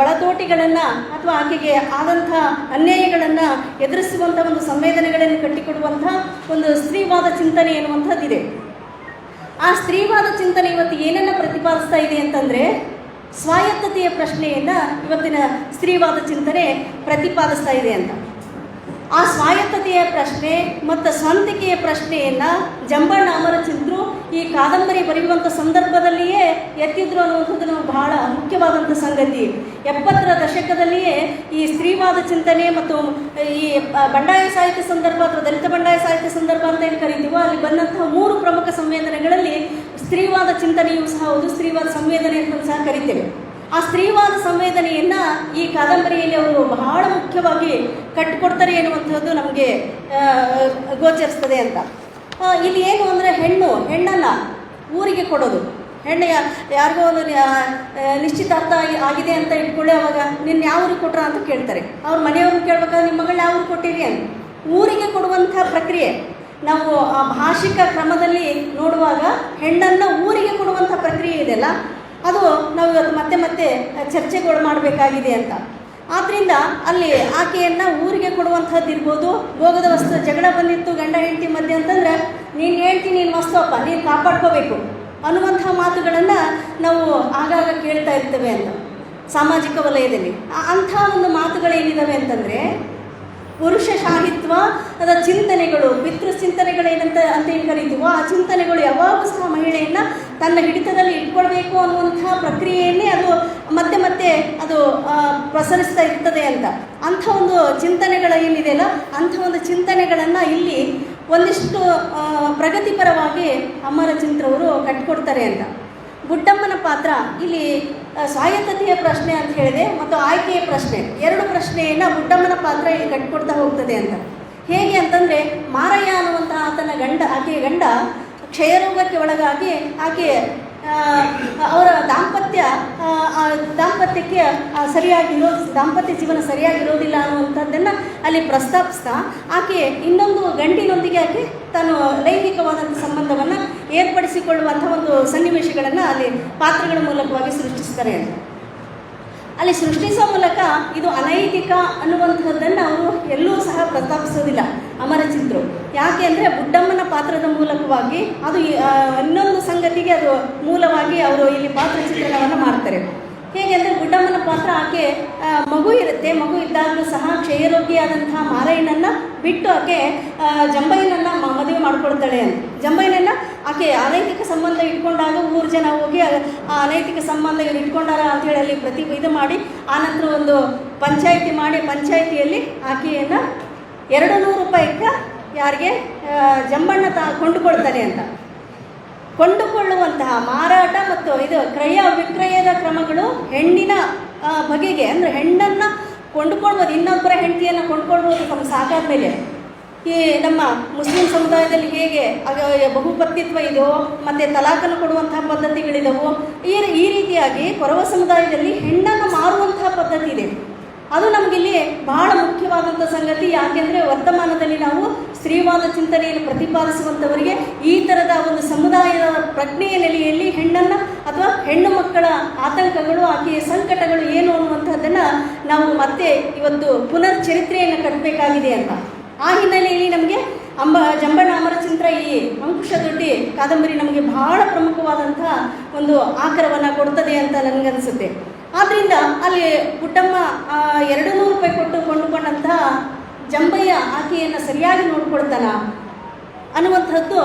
ಒಳತೋಟಿಗಳನ್ನು ಅಥವಾ ಆಕೆಗೆ ಆದಂಥ ಅನ್ಯಾಯಗಳನ್ನು ಎದುರಿಸುವಂಥ ಒಂದು ಸಂವೇದನೆಗಳನ್ನು ಕಟ್ಟಿಕೊಡುವಂಥ ಒಂದು ಸ್ತ್ರೀವಾದ ಚಿಂತನೆ ಎನ್ನುವಂಥದ್ದಿದೆ. ಆ ಸ್ತ್ರೀವಾದ ಚಿಂತನೆ ಇವತ್ತು ಏನನ್ನು ಪ್ರತಿಪಾದಿಸ್ತಾ ಇದೆ ಅಂತಂದರೆ, ಸ್ವಾಯತ್ತತೆಯ ಪ್ರಶ್ನೆಯನ್ನು ಇವತ್ತಿನ ಸ್ತ್ರೀವಾದ ಚಿಂತನೆ ಪ್ರತಿಪಾದಿಸ್ತಾ ಇದೆ ಅಂತ. ಆ ಸ್ವಾಯತ್ತತೆಯ ಪ್ರಶ್ನೆ ಮತ್ತು ಸ್ವಂತಿಕೆಯ ಪ್ರಶ್ನೆಯನ್ನು ಜಂಬಣ್ಣ ಅಮರಚಿಂತರು ಈ ಕಾದಂಬರಿ ಬರೆಯುವಂಥ ಸಂದರ್ಭದಲ್ಲಿಯೇ ಎತ್ತಿದ್ರು ಅನ್ನುವಂಥದ್ದು ನಮಗೆ ಬಹಳ ಮುಖ್ಯವಾದಂಥ ಸಂಗತಿ. 70ರ ದಶಕದಲ್ಲಿಯೇ ಈ ಸ್ತ್ರೀವಾದ ಚಿಂತನೆ ಮತ್ತು ಈ ಬಂಡಾಯ ಸಾಹಿತ್ಯ ಸಂದರ್ಭ ಅಥವಾ ದಲಿತ ಬಂಡಾಯ ಸಾಹಿತ್ಯ ಸಂದರ್ಭ ಅಂತ ಏನು ಕರೀತೀವೋ ಅಲ್ಲಿ ಬಂದಂತಹ 3 ಪ್ರಮುಖ ಸಂವೇದನೆಗಳಲ್ಲಿ ಸ್ತ್ರೀವಾದ ಚಿಂತನೆಯೂ ಸಹ ಹೌದು, ಸ್ತ್ರೀವಾದ ಸಂವೇದನೆ ಅಂತ ಸಹ ಕರಿತೇವೆ. ಆ ಸ್ತ್ರೀವಾದ ಸಂವೇದನೆಯನ್ನು ಈ ಕಾದಂಬರಿಯಲ್ಲಿ ಅವರು ಬಹಳ ಮುಖ್ಯವಾಗಿ ಕಟ್ಟಿಕೊಡ್ತಾರೆ ಎನ್ನುವಂಥದ್ದು ನಮಗೆ ಗೋಚರಿಸ್ತದೆ ಅಂತ. ಇಲ್ಲಿ ಏನು ಅಂದರೆ ಹೆಣ್ಣನ್ನು ಊರಿಗೆ ಕೊಡೋದು. ಹೆಣ್ಣು ಯಾರಿಗೋ ಒಂದು ನಿಶ್ಚಿತಾರ್ಥ ಆಗಿದೆ ಅಂತ ಇಟ್ಕೊಳ್ಳಿ, ಅವಾಗ ನಿನ್ನ ಯಾವ ಊರಿಗೆ ಕೊಟ್ರ ಅಂತ ಕೇಳ್ತಾರೆ. ಅವ್ರ ಮನೆಯವ್ರನ್ನ ಕೇಳ್ಬೇಕಾದ್ರೆ ನಿಮ್ಮ ಮಗಳನ್ನ ಯಾವ ಊರಿಗೆ ಕೊಟ್ಟಿರಿ ಅಂತ ಊರಿಗೆ ಕೊಡುವಂಥ ಪ್ರಕ್ರಿಯೆ ನಾವು ಆ ಭಾಷಿಕ ಕ್ರಮದಲ್ಲಿ ನೋಡುವಾಗ ಹೆಣ್ಣನ್ನು ಊರಿಗೆ ಕೊಡುವಂಥ ಪ್ರಕ್ರಿಯೆ ಇದೆಯಲ್ಲ, ಅದು ನಾವು ಇವತ್ತು ಮತ್ತೆ ಚರ್ಚೆಗಳು ಮಾಡಬೇಕಾಗಿದೆ ಅಂತ. ಆದ್ದರಿಂದ ಅಲ್ಲಿ ಆಕೆಯನ್ನು ಊರಿಗೆ ಕೊಡುವಂಥದ್ದು ಇರ್ಬೋದು. ಭೋಗದ ವಸ್ತು ಜಗಳ ಬಂದಿತ್ತು ಗಂಡ ಹೆಂಡತಿ ಮಧ್ಯೆ ಅಂತಂದರೆ, ನೀನು ಹೇಳ್ತೀನಿ ನೀನು ವಸ್ತುಪ್ಪ ನೀನು ಕಾಪಾಡ್ಕೋಬೇಕು ಅನ್ನುವಂಥ ಮಾತುಗಳನ್ನು ನಾವು ಆಗಾಗ ಕೇಳ್ತಾ ಇರ್ತೇವೆ ಅಂತ ಸಾಮಾಜಿಕ ವಲಯದಲ್ಲಿ. ಅಂಥ ಒಂದು ಮಾತುಗಳೇನಿದ್ದಾವೆ ಅಂತಂದರೆ, ಪುರುಷ ಶಾಹಿತ್ವ ಅದರ ಚಿಂತನೆಗಳು, ಪಿತೃ ಚಿಂತನೆಗಳೇನಂತ ಅಂತ ಏನು ಕರೀತೀವೋ ಆ ಚಿಂತನೆಗಳು ಯಾವಾಗೂ ಸಹ ಮಹಿಳೆಯನ್ನು ತನ್ನ ಹಿಡಿತದಲ್ಲಿ ಇಟ್ಕೊಳ್ಬೇಕು ಅನ್ನುವಂಥ ಪ್ರಕ್ರಿಯೆಯನ್ನೇ ಅದು ಮತ್ತೆ ಅದು ಪ್ರಸರಿಸ್ತಾ ಇರ್ತದೆ ಅಂತ. ಅಂಥ ಒಂದು ಚಿಂತನೆಗಳು ಏನಿದೆಯಲ್ಲ, ಅಂಥ ಒಂದು ಚಿಂತನೆಗಳನ್ನು ಇಲ್ಲಿ ಒಂದಿಷ್ಟು ಪ್ರಗತಿಪರವಾಗಿ ಅಮರಚಿಂತ್ರವರು ಕಟ್ಟಿಕೊಡ್ತಾರೆ ಅಂತ. ಗುಡ್ಡಮ್ಮನ ಪಾತ್ರ ಇಲ್ಲಿ ಸ್ವಾಯತ್ತತೆಯ ಪ್ರಶ್ನೆ ಅಂತ ಹೇಳಿದೆ ಮತ್ತು ಆಯ್ಕೆಯ ಪ್ರಶ್ನೆ, 2 ಪ್ರಶ್ನೆಯನ್ನು ಗುಡ್ಡಮ್ಮನ ಪಾತ್ರ ಇಲ್ಲಿ ಕಟ್ಟಿಕೊಡ್ತಾ ಹೋಗ್ತದೆ ಅಂತ. ಹೇಗೆ ಅಂತಂದರೆ, ಮಾರಯ್ಯ ಅನ್ನುವಂಥ ಆಕೆಯ ಗಂಡ ಕ್ಷಯರೋಗಕ್ಕೆ ಒಳಗಾಗಿ ಆಕೆ ಅವರ ದಾಂಪತ್ಯಕ್ಕೆ ದಾಂಪತ್ಯ ಜೀವನ ಸರಿಯಾಗಿರೋದಿಲ್ಲ ಅನ್ನುವಂಥದ್ದನ್ನು ಅಲ್ಲಿ ಪ್ರಸ್ತಾಪಿಸ್ತಾ ಆಕೆ ಇನ್ನೊಂದು ಗಂಡಿನೊಂದಿಗೆ ಆಕೆ ತಾನು ಲೈಂಗಿಕವಾದಂಥ ಸಂಬಂಧವನ್ನು ಏರ್ಪಡಿಸಿಕೊಳ್ಳುವಂಥ ಒಂದು ಸನ್ನಿವೇಶಗಳನ್ನು ಅಲ್ಲಿ ಪಾತ್ರಗಳ ಮೂಲಕವಾಗಿ ಸೃಷ್ಟಿಸ್ತಾರೆ. ಅಲ್ಲಿ ಸೃಷ್ಟಿಸುವ ಮೂಲಕ ಇದು ಅನೈತಿಕ ಅನ್ನುವಂಥದ್ದನ್ನು ಅವರು ಎಲ್ಲೂ ಸಹ ಪ್ರಸ್ತಾಪಿಸೋದಿಲ್ಲ ಅಮರಚಿಂತರು. ಯಾಕೆ ಅಂದರೆ ಗುಡ್ಡಮ್ಮನ ಪಾತ್ರದ ಮೂಲಕವಾಗಿ ಅದು ಇನ್ನೊಂದು ಸಂಗತಿಗೆ ಅದು ಮೂಲವಾಗಿ ಅವರು ಇಲ್ಲಿ ಪಾತ್ರ ಚಿತ್ರಣವನ್ನು ಮಾಡ್ತಾರೆ. ಹೇಗೆ ಅಂದರೆ, ಗುಡ್ಡಮ್ಮನ ಪಾತ್ರ ಆಕೆ ಮಗು ಇರುತ್ತೆ, ಮಗು ಇದ್ದಾಗಲೂ ಸಹ ಕ್ಷಯರೋಗಿಯಾದಂತಹ ಮಾರಯ್ಯನನ್ನು ಬಿಟ್ಟು ಆಕೆ ಜಂಬಯ್ಯನನ್ನು ಮದುವೆ ಮಾಡ್ಕೊಳ್ತಾಳೆ ಅಂತ. ಜಂಬಯ್ಯನನ್ನು ಆಕೆ ಅನೈತಿಕ ಸಂಬಂಧ ಇಟ್ಕೊಂಡಾಗ 3 ಜನ ಹೋಗಿ ಆ ಅನೈತಿಕ ಸಂಬಂಧ ಇವ್ರು ಇಟ್ಕೊಂಡಾರ ಅಂಥೇಳಿ ಅಲ್ಲಿ ಇದು ಮಾಡಿ ಆನಂತರ ಒಂದು ಪಂಚಾಯಿತಿ ಮಾಡಿ ಪಂಚಾಯಿತಿಯಲ್ಲಿ ಆಕೆಯನ್ನು 200 ರೂಪಾಯಿಗೆ ಯಾರಿಗೆ ಜಂಬಣ್ಣ ಕೊಂಡುಕೊಳ್ತಾನೆ ಅಂತ. ಕೊಂಡುಕೊಳ್ಳುವಂತಹ ಮಾರಾಟ ಮತ್ತು ಇದು ಕ್ರಯ ವಿಕ್ರಯದ ಕ್ರಮಗಳು ಹೆಣ್ಣಿನ ಬಗೆಗೆ, ಅಂದರೆ ಹೆಣ್ಣನ್ನು ಕೊಂಡುಕೊಳ್ಬೋದು, ಇನ್ನೊಬ್ಬರ ಹೆಂಡತಿಯನ್ನು ಕೊಂಡುಕೊಳ್ಬೋದು ತಮ್ಮ ಸಾಕಾದ ಮೇಲೆ. ಈ ನಮ್ಮ ಮುಸ್ಲಿಂ ಸಮುದಾಯದಲ್ಲಿ ಹೇಗೆ ಬಹುಪತ್ನಿತ್ವ ಇದೋ ಮತ್ತು ತಲಾಖನ್ನು ಕೊಡುವಂತಹ ಪದ್ಧತಿಗಳಿದವೋ, ಈ ರೀತಿಯಾಗಿ ಕೊರವ ಸಮುದಾಯದಲ್ಲಿ ಹೆಣ್ಣನ್ನು ಮಾರುವಂತಹ ಪದ್ಧತಿ ಇದೆ. ಅದು ನಮಗಿಲ್ಲಿ ಬಹಳ ಮುಖ್ಯವಾದಂಥ ಸಂಗತಿ. ಯಾಕೆಂದರೆ ವರ್ತಮಾನದಲ್ಲಿ ನಾವು ಸ್ತ್ರೀವಾದ ಚಿಂತನೆಯನ್ನು ಪ್ರತಿಪಾದಿಸುವಂಥವರಿಗೆ ಈ ಥರದ ಒಂದು ಸಮುದಾಯದ ಪ್ರಜ್ಞೆಯ ನೆಲೆಯಲ್ಲಿ ಹೆಣ್ಣನ್ನು ಅಥವಾ ಹೆಣ್ಣು ಮಕ್ಕಳ ಆತಂಕಗಳು, ಆಕೆಯ ಸಂಕಟಗಳು ಏನು ಅನ್ನುವಂಥದ್ದನ್ನು ನಾವು ಮತ್ತೆ ಇವತ್ತು ಪುನರ್ ಚರಿತ್ರೆಯನ್ನು ಕಟ್ಟಬೇಕಾಗಿದೆ ಅಂತ. ಆ ಹಿನ್ನೆಲೆಯಲ್ಲಿ ನಮಗೆ ಜಂಬಣ್ಣ ಅಮರಚಿಂತ್ರ ಈ ಅಂಕುಶದೊಡ್ಡಿ ಕಾದಂಬರಿ ನಮಗೆ ಬಹಳ ಪ್ರಮುಖವಾದಂಥ ಒಂದು ಆಕರವನ್ನು ಕೊಡ್ತದೆ ಅಂತ ನನಗನ್ಸುತ್ತೆ. ಆದ್ದರಿಂದ ಅಲ್ಲಿ ಗುಡ್ಡಮ್ಮ 200 ರೂಪಾಯಿ ಕೊಟ್ಟು ಕೊಂಡುಕೊಂಡಂತಹ ಜಂಬಯ್ಯ ಆಕೆಯನ್ನು ಸರಿಯಾಗಿ ನೋಡ್ಕೊಳ್ತಾನ ಅನ್ನುವಂಥದ್ದು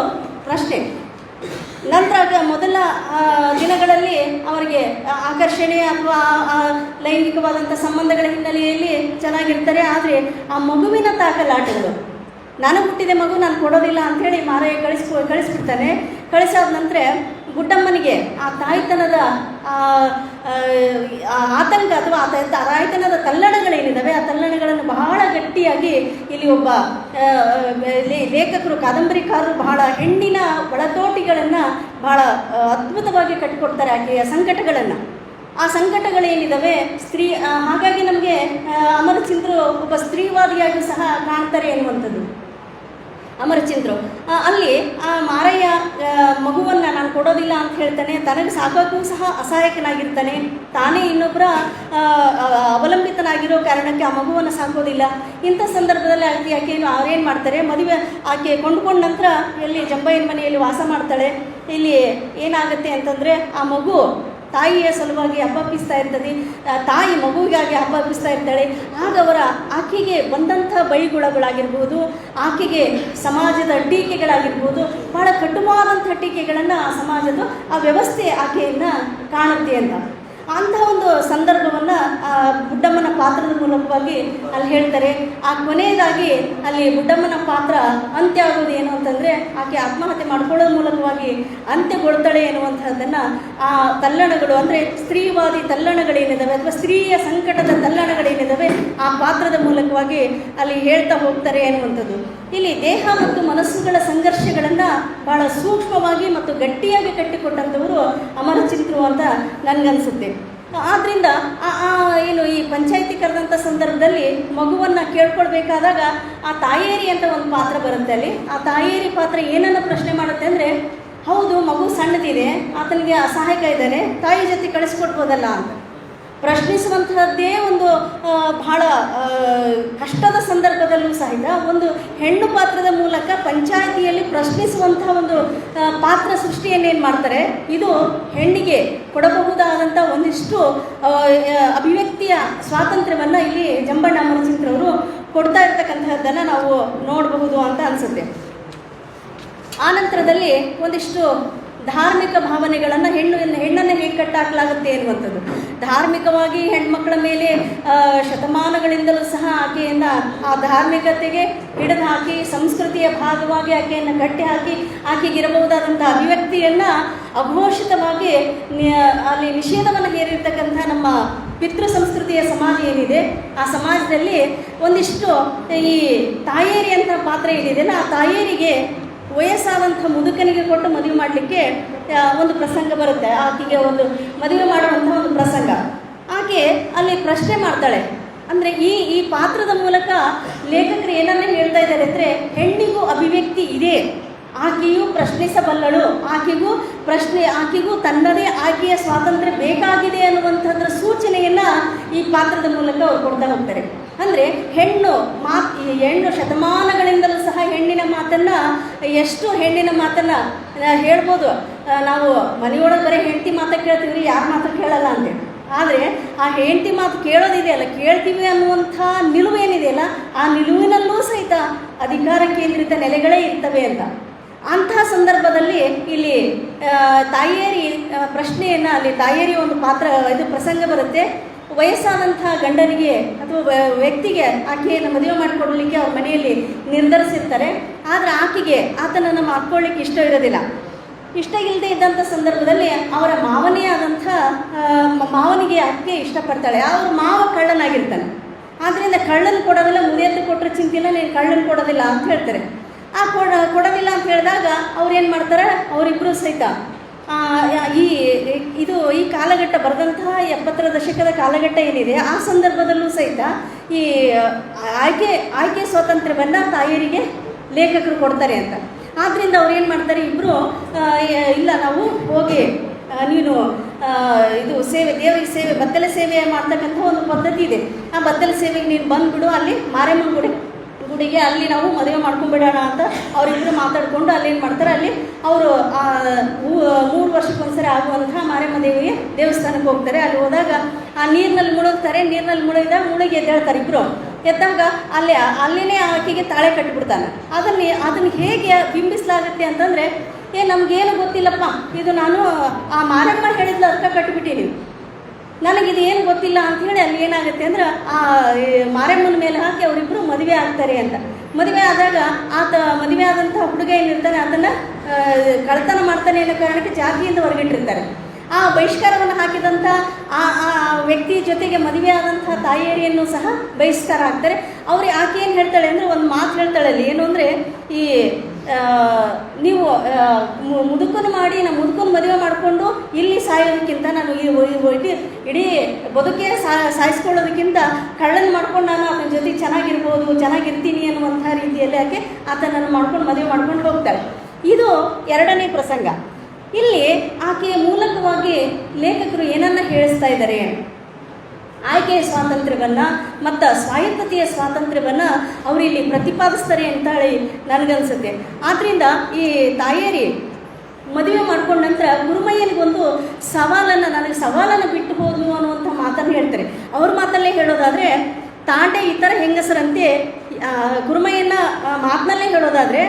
ಪ್ರಶ್ನೆ. ನಂತರ ಮೊದಲ ದಿನಗಳಲ್ಲಿ ಅವರಿಗೆ ಆಕರ್ಷಣೆ ಅಥವಾ ಲೈಂಗಿಕವಾದಂಥ ಸಂಬಂಧಗಳ ಹಿನ್ನೆಲೆಯಲ್ಲಿ ಚೆನ್ನಾಗಿರ್ತಾರೆ. ಆದರೆ ಆ ಮಗುವಿನ ತಾಕಲಾಟಗಳು, ನಾನು ಹುಟ್ಟಿದೆ ಮಗು ನಾನು ಕೊಡೋದಿಲ್ಲ ಅಂಥೇಳಿ ಮಾರಯ್ಯ ಕಳಿಸ್ಬಿಡ್ತಾನೆ. ಕಳಿಸಾದ ನಂತರ ಗುಡ್ಡಮ್ಮನಿಗೆ ಆ ತಾಯ್ತನದ ಆತಂಕ ಅಥವಾ ಆ ತಾಯ್ತನದ ತಲ್ಲಣಗಳೇನಿದ್ದಾವೆ ಆ ತಲ್ಲಣಗಳನ್ನು ಬಹಳ ಗಟ್ಟಿಯಾಗಿ ಇಲ್ಲಿ ಒಬ್ಬ ಲೇಖಕರು ಕಾದಂಬರಿಕಾರರು ಬಹಳ ಹೆಣ್ಣಿನ ಒಳತೋಟಿಗಳನ್ನು ಬಹಳ ಅದ್ಭುತವಾಗಿ ಕಟ್ಟಿಕೊಡ್ತಾರೆ. ಆಕೆಯ ಸಂಕಟಗಳನ್ನು, ಆ ಸಂಕಟಗಳೇನಿದ್ದಾವೆ ಹಾಗಾಗಿ ನಮಗೆ ಅಮರಚಿಂತರು ಒಬ್ಬ ಸ್ತ್ರೀವಾದಿಯಾಗಿ ಸಹ ಕಾಣ್ತಾರೆ ಎನ್ನುವಂಥದ್ದು. ಅಮರಚಂದ್ರು. ಅಲ್ಲಿ ಆ ಮಾರಯ್ಯ ಮಗುವನ್ನು ನಾನು ಕೊಡೋದಿಲ್ಲ ಅಂತ ಹೇಳ್ತಾನೆ. ತನಗೆ ಸಾಕೋಕ್ಕೂ ಸಹ ಅಸಹಾಯಕನಾಗಿರ್ತಾನೆ. ತಾನೇ ಇನ್ನೊಬ್ಬರ ಅವಲಂಬಿತನಾಗಿರೋ ಕಾರಣಕ್ಕೆ ಆ ಮಗುವನ್ನು ಸಾಕೋದಿಲ್ಲ. ಇಂಥ ಸಂದರ್ಭದಲ್ಲಿ ಆಕೆಯನ್ನು ಅವ್ರೇನು ಮಾಡ್ತಾರೆ, ಮದುವೆ ಆಕೆ ಕೊಂಡ್ಕೊಂಡ ನಂತರ ಎಲ್ಲಿ ಜಂಬಯ್ಯನ ಮನೆಯಲ್ಲಿ ವಾಸ ಮಾಡ್ತಾಳೆ. ಇಲ್ಲಿ ಏನಾಗುತ್ತೆ ಅಂತಂದರೆ ಆ ಮಗು ತಾಯಿಯ ಸಲುವಾಗಿ ಹಬ್ಬಪ್ಪಿಸ್ತಾ ಇರ್ತದೆ, ತಾಯಿ ಮಗುವಿಗಾಗಿ ಹಬ್ಬಪ್ಪಿಸ್ತಾ ಇರ್ತಾಳೆ. ಆಗ ಆಕೆಗೆ ಬಂದಂಥ ಬೈಗುಳಗಳಾಗಿರ್ಬೋದು, ಆಕೆಗೆ ಸಮಾಜದ ಟೀಕೆಗಳಾಗಿರ್ಬೋದು, ಭಾಳ ಕಟುವಾದಂಥ ಟೀಕೆಗಳನ್ನು ಆ ಸಮಾಜದ ಆ ವ್ಯವಸ್ಥೆ ಆಕೆಯನ್ನು ಕಾಣುತ್ತೆ ಅಂತ. ಅಂಥ ಒಂದು ಸಂದರ್ಭವನ್ನು ಬುಡ್ಡಮ್ಮನ ಪಾತ್ರದ ಮೂಲಕವಾಗಿ ಅಲ್ಲಿ ಹೇಳ್ತಾರೆ. ಆ ಕೊನೆಯದಾಗಿ ಅಲ್ಲಿ ಬುಡ್ಡಮ್ಮನ ಪಾತ್ರ ಅಂತ್ಯ ಆಗೋದು ಏನು ಅಂತಂದರೆ, ಆಕೆ ಆತ್ಮಹತ್ಯೆ ಮಾಡ್ಕೊಳ್ಳೋದ್ರ ಮೂಲಕವಾಗಿ ಅಂತ್ಯಗೊಳ್ತಾಳೆ ಎನ್ನುವಂಥದ್ದನ್ನು ಆ ತಲ್ಲಣಗಳು, ಅಂದರೆ ಸ್ತ್ರೀವಾದಿ ತಲ್ಲಣಗಳೇನಿದ್ದಾವೆ ಅಥವಾ ಸ್ತ್ರೀಯ ಸಂಕಟದ ತಲ್ಲಣಗಳೇನಿದ್ದಾವೆ ಆ ಪಾತ್ರದ ಮೂಲಕವಾಗಿ ಅಲ್ಲಿ ಹೇಳ್ತಾ ಹೋಗ್ತಾರೆ ಎನ್ನುವಂಥದ್ದು. ಇಲ್ಲಿ ದೇಹ ಮತ್ತು ಮನಸ್ಸುಗಳ ಸಂಘರ್ಷಗಳನ್ನು ಭಾಳ ಸೂಕ್ಷ್ಮವಾಗಿ ಮತ್ತು ಗಟ್ಟಿಯಾಗಿ ಕಟ್ಟಿಕೊಟ್ಟಂಥವರು ಅಮರಚಿಂತರು ಅಂತ ನನಗನ್ಸುತ್ತೆ. ಆದ್ದರಿಂದ ಏನು ಈ ಪಂಚಾಯಿತಿ ಕರೆದಂಥ ಸಂದರ್ಭದಲ್ಲಿ ಮಗುವನ್ನು ಕೇಳ್ಕೊಳ್ಬೇಕಾದಾಗ ಆ ತಾಯೇರಿ ಅಂತ ಒಂದು ಪಾತ್ರ ಬರುತ್ತೆ. ಅಲ್ಲಿ ಆ ತಾಯೇರಿ ಪಾತ್ರ ಏನನ್ನು ಪ್ರಶ್ನೆ ಮಾಡುತ್ತೆ ಅಂದರೆ, ಹೌದು ಮಗು ಸಣ್ಣದಿದೆ, ಆತನಿಗೆ ಅಸಹಾಯಕ ಇದ್ದಾರೆ, ತಾಯಿ ಜೊತೆ ಕಳಿಸ್ಕೊಡ್ಬೋದಲ್ಲ ಅಂತ ಪ್ರಶ್ನಿಸುವಂತಹದ್ದೇ ಒಂದು ಬಹಳ ಕಷ್ಟದ ಸಂದರ್ಭದಲ್ಲೂ ಸಹಿತ ಒಂದು ಹೆಣ್ಣು ಪಾತ್ರದ ಮೂಲಕ ಪಂಚಾಯಿತಿಯಲ್ಲಿ ಪ್ರಶ್ನಿಸುವಂತಹ ಒಂದು ಪಾತ್ರ ಸೃಷ್ಟಿಯನ್ನೇನು ಮಾಡ್ತಾರೆ. ಇದು ಹೆಣ್ಣಿಗೆ ಕೊಡಬಹುದಾದಂಥ ಒಂದಿಷ್ಟು ಅಭಿವ್ಯಕ್ತಿಯ ಸ್ವಾತಂತ್ರ್ಯವನ್ನು ಇಲ್ಲಿ ಜಂಬಣ್ಣ ಅಮರಚಿಂತ್ರವರು ಕೊಡ್ತಾ ಇರ್ತಕ್ಕಂತಹದ್ದನ್ನು ನಾವು ನೋಡಬಹುದು ಅಂತ ಅನಿಸುತ್ತೆ. ಆನಂತರದಲ್ಲಿ ಒಂದಿಷ್ಟು ಧಾರ್ಮಿಕ ಭಾವನೆಗಳನ್ನು ಹೆಣ್ಣನ್ನು ಹೇಗೆ ಕಟ್ಟಾಕಲಾಗುತ್ತೆ ಎನ್ನುವಂಥದ್ದು. ಧಾರ್ಮಿಕವಾಗಿ ಹೆಣ್ಮಕ್ಕಳ ಮೇಲೆ ಶತಮಾನಗಳಿಂದಲೂ ಸಹ ಆಕೆಯನ್ನು ಆ ಧಾರ್ಮಿಕತೆಗೆ ಹಿಡಿದು ಹಾಕಿ ಸಂಸ್ಕೃತಿಯ ಭಾಗವಾಗಿ ಆಕೆಯನ್ನು ಕಟ್ಟಿ ಹಾಕಿ ಆಕೆಗಿರಬಹುದಾದಂಥ ಅಭಿವ್ಯಕ್ತಿಯನ್ನು ಅಘೋಷಿತವಾಗಿ ಅಲ್ಲಿ ನಿಷೇಧವನ್ನು ಹೇರಿರ್ತಕ್ಕಂಥ ನಮ್ಮ ಪಿತೃ ಸಂಸ್ಕೃತಿಯ ಸಮಾಜ ಏನಿದೆ, ಆ ಸಮಾಜದಲ್ಲಿ ಒಂದಿಷ್ಟು ಈ ತಾಯೇರಿ ಅಂತ ಪಾತ್ರ ಏನಿದೆಯಲ್ಲ, ಆ ತಾಯೇರಿಗೆ ವಯಸ್ಸಾದಂಥ ಮುದುಕನಿಗೆ ಕೊಟ್ಟು ಮದುವೆ ಮಾಡಲಿಕ್ಕೆ ಒಂದು ಪ್ರಸಂಗ ಬರುತ್ತೆ. ಆಕೆಗೆ ಒಂದು ಮದುವೆ ಮಾಡುವಂಥ ಒಂದು ಪ್ರಸಂಗ. ಆಕೆ ಅಲ್ಲಿ ಪ್ರಶ್ನೆ ಮಾಡ್ತಾಳೆ. ಅಂದರೆ ಈ ಪಾತ್ರದ ಮೂಲಕ ಲೇಖಕರು ಏನನ್ನ ಹೇಳ್ತಾ ಇದ್ದಾರೆ ಅಂದರೆ, ಹೆಣ್ಣಿಗೂ ಅಭಿವ್ಯಕ್ತಿ ಇದೆ, ಆಕೆಯು ಪ್ರಶ್ನಿಸಬಲ್ಲಳು, ಆಕೆಗೂ ತನ್ನದೇ ಆಕೆಯ ಸ್ವಾತಂತ್ರ್ಯ ಬೇಕಾಗಿದೆ ಅನ್ನುವಂಥದ್ರ ಸೂಚನೆಯನ್ನು ಈ ಪಾತ್ರದ ಮೂಲಕ ಅವ್ರು ಕೊಡ್ತಾ ಹೋಗ್ತಾರೆ. ಅಂದರೆ ಹೆಣ್ಣು ಶತಮಾನಗಳಿಂದಲೂ ಸಹ ಹೆಣ್ಣಿನ ಮಾತನ್ನು ಹೇಳ್ಬೋದು. ನಾವು ಮನೆಯೊಳಗೆ ಬರೀ ಹೆಂಡತಿ ಮಾತು ಕೇಳ್ತೀವಿ, ಯಾರ ಮಾತು ಕೇಳಲ್ಲ ಅಂತೇಳಿ. ಆದರೆ ಆ ಹೆಂಡತಿ ಮಾತು ಕೇಳೋದಿದೆಯಲ್ಲ, ಕೇಳ್ತೀವಿ ಅನ್ನುವಂಥ ನಿಲುವೇನಿದೆಯಲ್ಲ, ಆ ನಿಲುವಿನಲ್ಲೂ ಸಹಿತ ಅಧಿಕಾರ ಕೇಂದ್ರಿತ ನೆಲೆಗಳೇ ಇರ್ತವೆ ಅಂತ. ಅಂತಹ ಸಂದರ್ಭದಲ್ಲಿ ಇಲ್ಲಿ ತಾಯಿಯರಿ ಪ್ರಶ್ನೆಯನ್ನು, ಅಲ್ಲಿ ತಾಯಿಯರಿ ಒಂದು ಪ್ರಸಂಗ ಬರುತ್ತೆ. ವಯಸ್ಸಾದಂಥ ಗಂಡನಿಗೆ ಅಥವಾ ವ್ಯಕ್ತಿಗೆ ಆಕೆಯನ್ನು ಮದುವೆ ಮಾಡಿಕೊಡಲಿಕ್ಕೆ ಅವ್ರ ಮನೆಯಲ್ಲಿ ನಿರ್ಧರಿಸಿರ್ತಾರೆ. ಆದರೆ ಆಕೆಗೆ ಆತನನ್ನು ಮಾಡ್ಕೊಳ್ಳಿಕ್ಕೆ ಇಷ್ಟ ಇರೋದಿಲ್ಲ. ಇಷ್ಟ ಇಲ್ಲದೆ ಇದ್ದಂಥ ಸಂದರ್ಭದಲ್ಲಿ ಅವರ ಮಾವನಿಗೆ ಆಕೆ ಇಷ್ಟಪಡ್ತಾಳೆ. ಅವ್ರ ಮಾವ ಕಳ್ಳನಾಗಿರ್ತಾನೆ. ಆದ್ದರಿಂದ ಕಳ್ಳನ ಕೊಡೋದಿಲ್ಲ, ಮುನಿಯತ್ತು ಕೊಟ್ಟರೆ ಚಿಂತಿಲ್ಲ, ನೀನು ಕಳ್ಳನ ಕೊಡೋದಿಲ್ಲ ಅಂತ ಹೇಳ್ತಾರೆ. ಕೊಡೋದಿಲ್ಲ ಅಂತ ಹೇಳಿದಾಗ ಅವ್ರೇನು ಮಾಡ್ತಾರೆ, ಅವರಿಬ್ಬರು ಸಹಿತ ಈ ಕಾಲಘಟ್ಟ ಬರೆದಂತಹ 70ರ ದಶಕದ ಕಾಲಘಟ್ಟ ಏನಿದೆ, ಆ ಸಂದರ್ಭದಲ್ಲೂ ಸಹಿತ ಈ ಆಯ್ಕೆ ಸ್ವಾತಂತ್ರ್ಯವನ್ನು ತಾಯಿಯರಿಗೆ ಲೇಖಕರು ಕೊಡ್ತಾರೆ ಅಂತ. ಆದ್ದರಿಂದ ಅವ್ರು ಏನು ಮಾಡ್ತಾರೆ, ಇಬ್ಬರು ಇಲ್ಲ ನಾವು ಹೋಗಿ ನೀನು ಇದು ಸೇವೆ, ದೇವರಿಗೆ ಸೇವೆ, ಬತ್ತಲ ಸೇವೆ ಮಾಡ್ತಕ್ಕಂಥ ಒಂದು ಪದ್ಧತಿ ಇದೆ. ಆ ಬತ್ತಲ ಸೇವೆಗೆ ನೀನು ಬಂದುಬಿಡು, ಅಲ್ಲಿ ಮಾರೇಮ್ಮನ ಗುಡಿಗೆ ಅಲ್ಲಿ ನಾವು ಮದುವೆ ಮಾಡ್ಕೊಂಡ್ಬಿಡೋಣ ಅಂತ ಅವರಿಬ್ಬರು ಮಾತಾಡಿಕೊಂಡು ಅಲ್ಲೇನು ಮಾಡ್ತಾರೆ, ಅಲ್ಲಿ ಅವರು 3 ವರ್ಷಕ್ಕೊಂದ್ಸರಿ ಆಗುವಂಥ ಮಾರೇಮ್ಮ ದೇವಿಗೆ ದೇವಸ್ಥಾನಕ್ಕೆ ಹೋಗ್ತಾರೆ. ಅಲ್ಲಿ ಹೋದಾಗ ಆ ನೀರಿನಲ್ಲಿ ಮುಳುಗ್ತಾರೆ. ನೀರಿನಲ್ಲಿ ಮುಳುಗಿ ಎದ್ದೇಳ್ತಾರೆ. ಇಬ್ಬರು ಎದ್ದಾಗ ಅಲ್ಲಿನೇ ಆಕೆಗೆ ತಾಳೆ ಕಟ್ಟಿಬಿಡ್ತಾನೆ. ಅದನ್ನು ಹೇಗೆ ಬಿಂಬಿಸಲಾಗುತ್ತೆ ಅಂತಂದರೆ, ನಮಗೇನು ಗೊತ್ತಿಲ್ಲಪ್ಪ, ಇದು ನಾನು ಆ ಮಾರಮ್ಮ ಹೇಳಿದ್ಲು ಅದಕ್ಕೆ ಕಟ್ಟಿಬಿಟ್ಟಿನಿ, ನನಗಿದು ಏನು ಗೊತ್ತಿಲ್ಲ ಅಂಥೇಳಿ ಅಲ್ಲಿ ಏನಾಗುತ್ತೆ ಅಂದ್ರೆ ಆ ಮಾರಮ್ಮನ ಮೇಲೆ ಹಾಕಿ ಅವರಿಬ್ಬರು ಮದುವೆ ಆಗ್ತಾರೆ ಅಂತ. ಮದುವೆ ಆದಾಗ ಮದುವೆ ಆದಂಥ ಹುಡುಗ ಏನಿರ್ತಾನೆ ಅದನ್ನು ಕಳ್ತನ ಮಾಡ್ತಾನೆ ಅನ್ನೋ ಕಾರಣಕ್ಕೆ ಜಾತಿಯಿಂದ ಹೊರಗಿಟ್ಟಿರ್ತಾರೆ. ಆ ಬಹಿಷ್ಕಾರವನ್ನು ಹಾಕಿದಂಥ ಆ ವ್ಯಕ್ತಿ ಜೊತೆಗೆ ಮದುವೆ ಆದಂಥ ತಾಯಿಯರಿಯನ್ನು ಸಹ ಬಹಿಷ್ಕಾರ ಹಾಕ್ತಾರೆ. ಆಕೆ ಏನು ಹೇಳ್ತಾಳೆ ಅಂದರೆ, ಒಂದು ಮಾತು ಹೇಳ್ತಾಳೆ ಅಲ್ಲಿ, ಏನು ಅಂದರೆ, ಈ ನೀವು ಮುದುಕನ್ನು ಮಾಡಿ ನಾನು ಮುದುಕನ್ನು ಮದುವೆ ಮಾಡಿಕೊಂಡು ಇಲ್ಲಿ ಸಾಯೋದಕ್ಕಿಂತ ನಾನು ಇಡೀ ಬದುಕೇ ಸಾಯಿಸ್ಕೊಳ್ಳೋದಕ್ಕಿಂತ ಕಳ್ಳನ್ನು ಮಾಡ್ಕೊಂಡು ನಾನು ಆತನ ಜೊತೆ ಚೆನ್ನಾಗಿರ್ತೀನಿ ಅನ್ನುವಂಥ ರೀತಿಯಲ್ಲಿ ಆಕೆ ಆತನನ್ನು ಮಾಡ್ಕೊಂಡು ಮದುವೆ ಮಾಡ್ಕೊಂಡು ಹೋಗ್ತಾಳೆ. ಇದು ಎರಡನೇ ಪ್ರಸಂಗ. ಇಲ್ಲಿ ಆಕೆಯ ಮೂಲಕವಾಗಿ ಲೇಖಕರು ಏನನ್ನ ಹೇಳಿಸ್ತಾ ಇದ್ದಾರೆ, ಆಯ್ಕೆಯ ಸ್ವಾತಂತ್ರ್ಯವನ್ನು ಮತ್ತು ಸ್ವಾಯತ್ತತೆಯ ಸ್ವಾತಂತ್ರ್ಯವನ್ನು ಅವರಿಲ್ಲಿ ಪ್ರತಿಪಾದಿಸ್ತಾರೆ ಅಂತ ಹೇಳಿ ನನಗನ್ಸುತ್ತೆ. ಆದ್ದರಿಂದ ಈ ತಾಯೇರಿ ಮದುವೆ ಮಾಡ್ಕೊಂಡ ನಂತರ ಗುರುಮಯ್ಯನಿಗೊಂದು ನನಗೆ ಸವಾಲನ್ನು ಬಿಟ್ಟು ಹೋದ್ನು ಅನ್ನುವಂಥ ಮಾತನ್ನು ಹೇಳ್ತಾರೆ. ಅವ್ರ ಮಾತಲ್ಲೇ ಹೇಳೋದಾದರೆ, ತಾಂಡೆ ಇತರ ಹೆಂಗಸರಂತೆ, ಗುರುಮಯ್ಯನ ಮಾತಿನಲ್ಲೇ ಹೇಳೋದಾದರೆ,